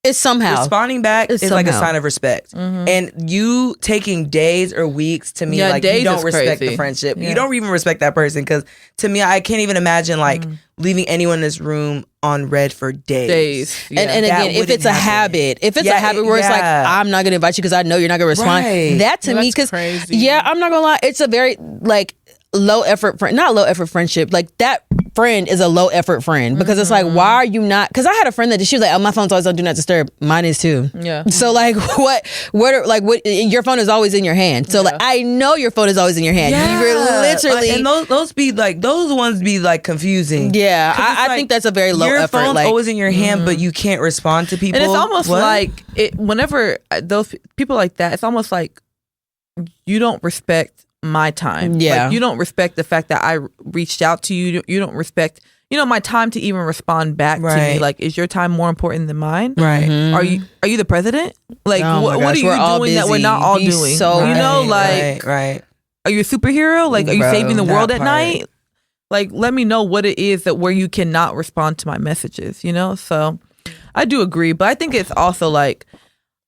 Speaker 3: It's somehow.
Speaker 4: responding back
Speaker 3: It's
Speaker 4: is like a
Speaker 3: somehow.
Speaker 4: sign of respect. And you taking days or weeks, to me,
Speaker 6: Yeah,
Speaker 4: like
Speaker 6: days
Speaker 4: you don't
Speaker 6: is
Speaker 4: respect
Speaker 6: crazy.
Speaker 4: the friendship.
Speaker 6: Yeah.
Speaker 4: You don't even respect that person, because to me, I can't even imagine like leaving anyone in this room on red for days.
Speaker 6: Yeah.
Speaker 3: And
Speaker 4: That
Speaker 3: again, if
Speaker 4: wouldn't
Speaker 3: it's a
Speaker 4: happen.
Speaker 3: habit, if it's
Speaker 4: Yeah,
Speaker 3: a habit where it's like,
Speaker 4: yeah.
Speaker 3: I'm not going to invite you because I know you're not going to respond.
Speaker 4: Right.
Speaker 3: That to
Speaker 5: Well,
Speaker 3: me,
Speaker 5: that's
Speaker 3: because,
Speaker 5: crazy.
Speaker 3: yeah, I'm not going to lie. It's a very like low effort friend, not low effort friendship. Like that friend is a low effort friend, because it's like, why are you not? Because I had a friend that she was like, oh, my phone's always on do not disturb. Mine is too.
Speaker 6: Yeah.
Speaker 3: So like what your phone is always in your hand. So like I know your phone is always in your hand. You're literally
Speaker 4: and those be like those ones be like confusing.
Speaker 3: yeah.
Speaker 4: 'Cause it's
Speaker 3: I
Speaker 4: like,
Speaker 3: think that's a very low
Speaker 4: your
Speaker 3: effort.
Speaker 4: phone's
Speaker 3: Like
Speaker 4: always in your hand, but you can't respond to people.
Speaker 6: And it's almost
Speaker 4: What?
Speaker 6: like whenever those people like that, it's almost like you don't respect my time.
Speaker 3: Yeah.
Speaker 6: Like, you don't respect the fact that I reached out to you. You don't respect, my time to even respond back to me.
Speaker 4: Right.
Speaker 6: Like, is your time more important than mine?
Speaker 4: right.
Speaker 6: Are you the president? Like,
Speaker 3: Oh my
Speaker 6: what
Speaker 3: gosh,
Speaker 6: are
Speaker 3: we're
Speaker 6: you
Speaker 3: all
Speaker 6: doing that we're
Speaker 3: busy.
Speaker 6: not all
Speaker 3: He's
Speaker 6: doing?
Speaker 3: so
Speaker 6: you know,
Speaker 4: Right,
Speaker 6: like,
Speaker 4: right.
Speaker 6: are you a superhero? Like, are you
Speaker 4: Bro,
Speaker 6: saving the
Speaker 4: that
Speaker 6: world at
Speaker 4: part.
Speaker 6: night? Like, let me know what it is that where you cannot respond to my messages, So I do agree, but I think it's also like,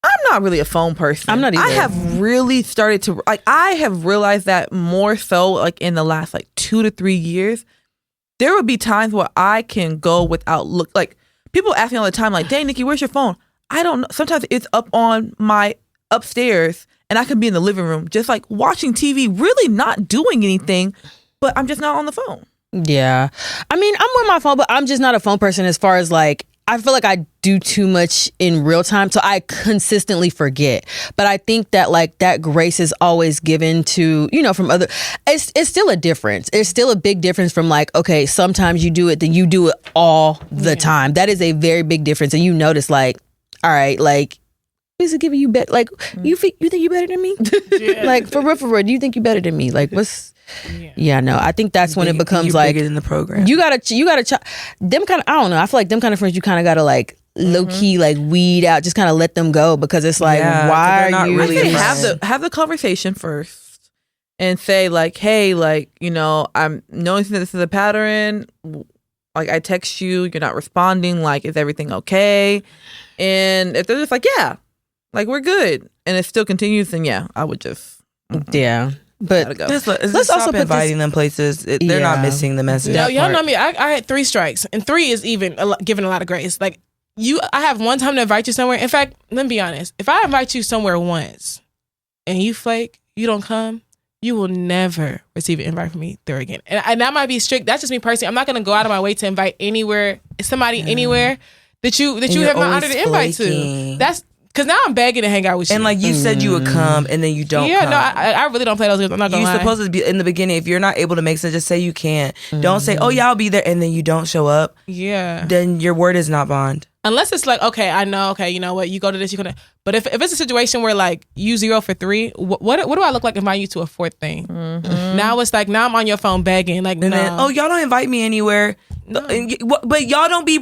Speaker 6: I'm not really a phone person.
Speaker 3: I'm not either.
Speaker 6: I have really started to, like, I have realized that more so, like, in the last, like, 2 to 3 years. There would be times where I can go without like, people ask me all the time, like, dang, Nikki, where's your phone? I don't know. Sometimes it's up on my upstairs, and I can be in the living room just, like, watching TV, really not doing anything, but I'm just not on the phone.
Speaker 3: yeah. I mean, I'm with my phone, but I'm just not a phone person as far as like, I feel like I do too much in real time, so I consistently forget. But I think that like that grace is always given to, from other. It's still a difference. It's still a big difference from like, okay, sometimes you do it, then you do it all the time. That is a very big difference, and you notice like, all right, like, is it giving you better? Like, you think you better than me? Like for real, do you think you better than me? Like, what's? Yeah, no. I think that's when it becomes
Speaker 4: You're
Speaker 3: like
Speaker 4: bigger than the program.
Speaker 3: you gotta them kind of. I don't know. I feel like them kind of friends you kind of gotta like low key like weed out, just kind of let them go, because it's like,
Speaker 4: Yeah, 'cause
Speaker 3: why
Speaker 4: they're
Speaker 3: are
Speaker 4: not
Speaker 3: you
Speaker 4: really
Speaker 6: I say
Speaker 4: friends.
Speaker 6: have the conversation first and say like, hey, like, I'm noticing that this is a pattern. Like, I text you, you're not responding. Like, is everything okay? And if they're just like, yeah, like, we're good, and it still continues, then yeah, I would just
Speaker 3: Yeah,
Speaker 6: gotta
Speaker 3: but
Speaker 6: go.
Speaker 4: Let's
Speaker 3: Let's also
Speaker 4: stop
Speaker 3: put
Speaker 4: inviting them places. They're not
Speaker 3: Yeah.
Speaker 4: missing the message.
Speaker 5: Yo,
Speaker 3: That
Speaker 5: y'all
Speaker 3: part.
Speaker 5: know me. I had 3 strikes, and 3 is even giving a lot of grace. Like I have one time to invite you somewhere. In fact, let me be honest. If I invite you somewhere once, and you flake, you don't come, you will never receive an invite from me there again. And that might be strict. That's just me personally. I'm not gonna go out of my way to invite somebody anywhere that you
Speaker 4: you're
Speaker 5: have not
Speaker 4: always
Speaker 5: honored an invite
Speaker 4: flaking.
Speaker 5: to. That's because now I'm begging to hang out with you.
Speaker 4: And like you said, you would come, and then you don't.
Speaker 5: yeah,
Speaker 4: come.
Speaker 5: no, I really don't play those games. I'm not gonna
Speaker 4: You're
Speaker 5: lie.
Speaker 4: supposed to be in the beginning. If you're not able to make sense, just say you can't. Don't say, "Oh yeah, I'll be there," and then you don't show up.
Speaker 5: Yeah.
Speaker 4: Then your word is not bond.
Speaker 5: Unless it's like, okay, I know, okay, you know what, you go to this, you go to. But if it's a situation where like you 0 for 3, what do I look like inviting you to a 4th thing? Now it's like, now I'm on your phone begging, like,
Speaker 4: And
Speaker 5: no.
Speaker 4: then, oh, y'all don't invite me anywhere. But y'all don't be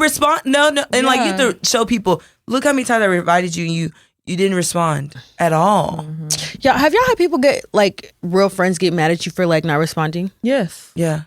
Speaker 4: no. And like you have to show people, look how many times I invited you, and you didn't respond at all.
Speaker 3: yeah, have y'all had people get like real friends get mad at you for like not responding,
Speaker 6: Yes,
Speaker 4: Yeah,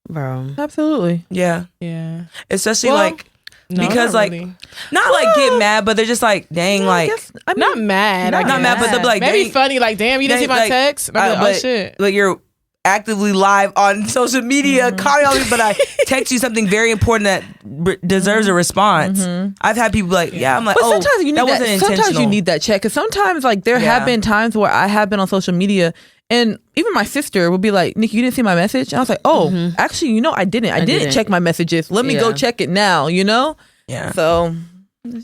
Speaker 3: bro?
Speaker 6: absolutely.
Speaker 4: yeah.
Speaker 5: Yeah.
Speaker 4: Especially
Speaker 5: Well,
Speaker 4: like
Speaker 5: No,
Speaker 4: because
Speaker 5: not
Speaker 4: like
Speaker 5: really.
Speaker 4: not like get mad, but they're just like, dang,
Speaker 6: I
Speaker 4: like.
Speaker 6: guess, I mean,
Speaker 5: Not mad. I
Speaker 4: Not mad, but they'll be like,
Speaker 5: maybe
Speaker 4: dang,
Speaker 5: funny, like, damn, you didn't see my
Speaker 4: like,
Speaker 5: text? And I'm like, oh shit.
Speaker 4: But you're actively live on social media, calling all me, but I text you something very important that deserves a response. I've had people like, yeah, I'm like,
Speaker 6: But
Speaker 4: oh,
Speaker 6: sometimes you need
Speaker 4: that
Speaker 6: that.
Speaker 4: wasn't
Speaker 6: Sometimes you
Speaker 4: intentional.
Speaker 6: need that check, because sometimes like there
Speaker 4: Yeah.
Speaker 6: have been times where I have been on social media And even my sister would be like, Nikki, you didn't see my message? And I was like, oh, actually, I didn't. I didn't check my messages. Let me go check it now,
Speaker 4: Yeah.
Speaker 6: So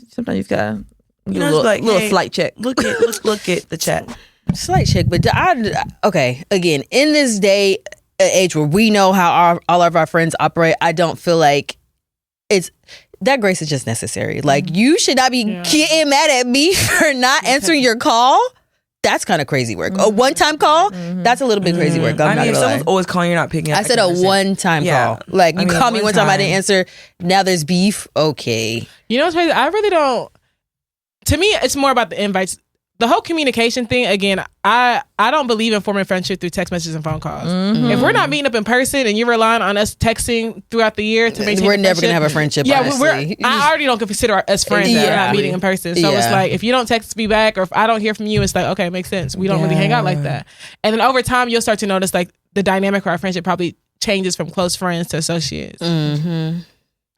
Speaker 6: sometimes you gotta do a little slight check.
Speaker 4: Look at the chat.
Speaker 3: Slight check, but okay. Again, in this day age where we know how all of our friends operate, I don't feel like that grace is just necessary. Like, you should not be getting mad at me for not answering your call. That's kind of crazy work. A one-time call, that's a little bit crazy work. I'm not
Speaker 4: if
Speaker 3: gonna
Speaker 4: someone's
Speaker 3: lie.
Speaker 4: always calling, you're not picking up.
Speaker 3: I said a one-time call. Like, you called me one time, I didn't answer. Now there's beef. Okay.
Speaker 5: You know what's crazy? I really don't. To me, it's more about the invites. The whole communication thing, again, I don't believe in forming friendship through text messages and phone calls. If we're not meeting up in person and you're relying on us texting throughout the year to maintain
Speaker 3: we're never going to have a friendship, honestly.
Speaker 5: I already don't consider us friends that we're not meeting in person. So it's like, if you don't text me back or if I don't hear from you, it's like, okay, it makes sense. We don't really hang out like that. And then over time, you'll start to notice like the dynamic of our friendship probably changes from close friends to associates. And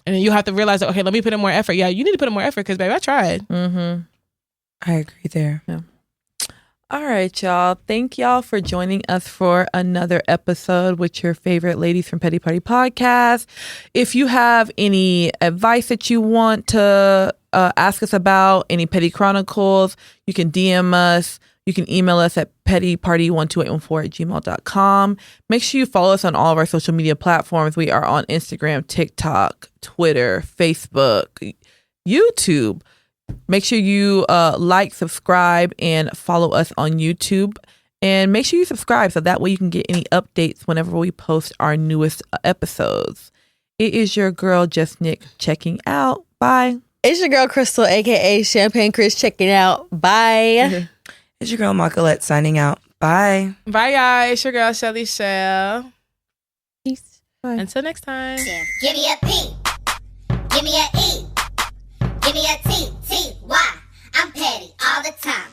Speaker 5: then you have to realize that, okay, let me put in more effort. Yeah, you need to put in more effort because, baby, I tried.
Speaker 4: I agree there.
Speaker 6: Yeah. All right, y'all. Thank y'all for joining us for another episode with your favorite ladies from Petty Party Podcast. If you have any advice that you want to ask us about, any petty chronicles, you can DM us. You can email us at pettyparty12814@gmail.com. Make sure you follow us on all of our social media platforms. We are on Instagram, TikTok, Twitter, Facebook, YouTube. Make sure you like, subscribe, and follow us on YouTube. And make sure you subscribe so that way you can get any updates whenever we post our newest episodes. It is your girl, Just Nick, checking out. Bye.
Speaker 3: It's your girl, Crystal, a.k.a. Champagne Chris, checking out. Bye.
Speaker 4: It's your girl, Macolette, signing out. Bye.
Speaker 5: Bye, y'all. It's your girl, Shelly Shell.
Speaker 3: Peace.
Speaker 6: Bye.
Speaker 5: Until next time.
Speaker 1: Give me a P. Give me a E. Give me a T. T. Y. I'm petty all the time.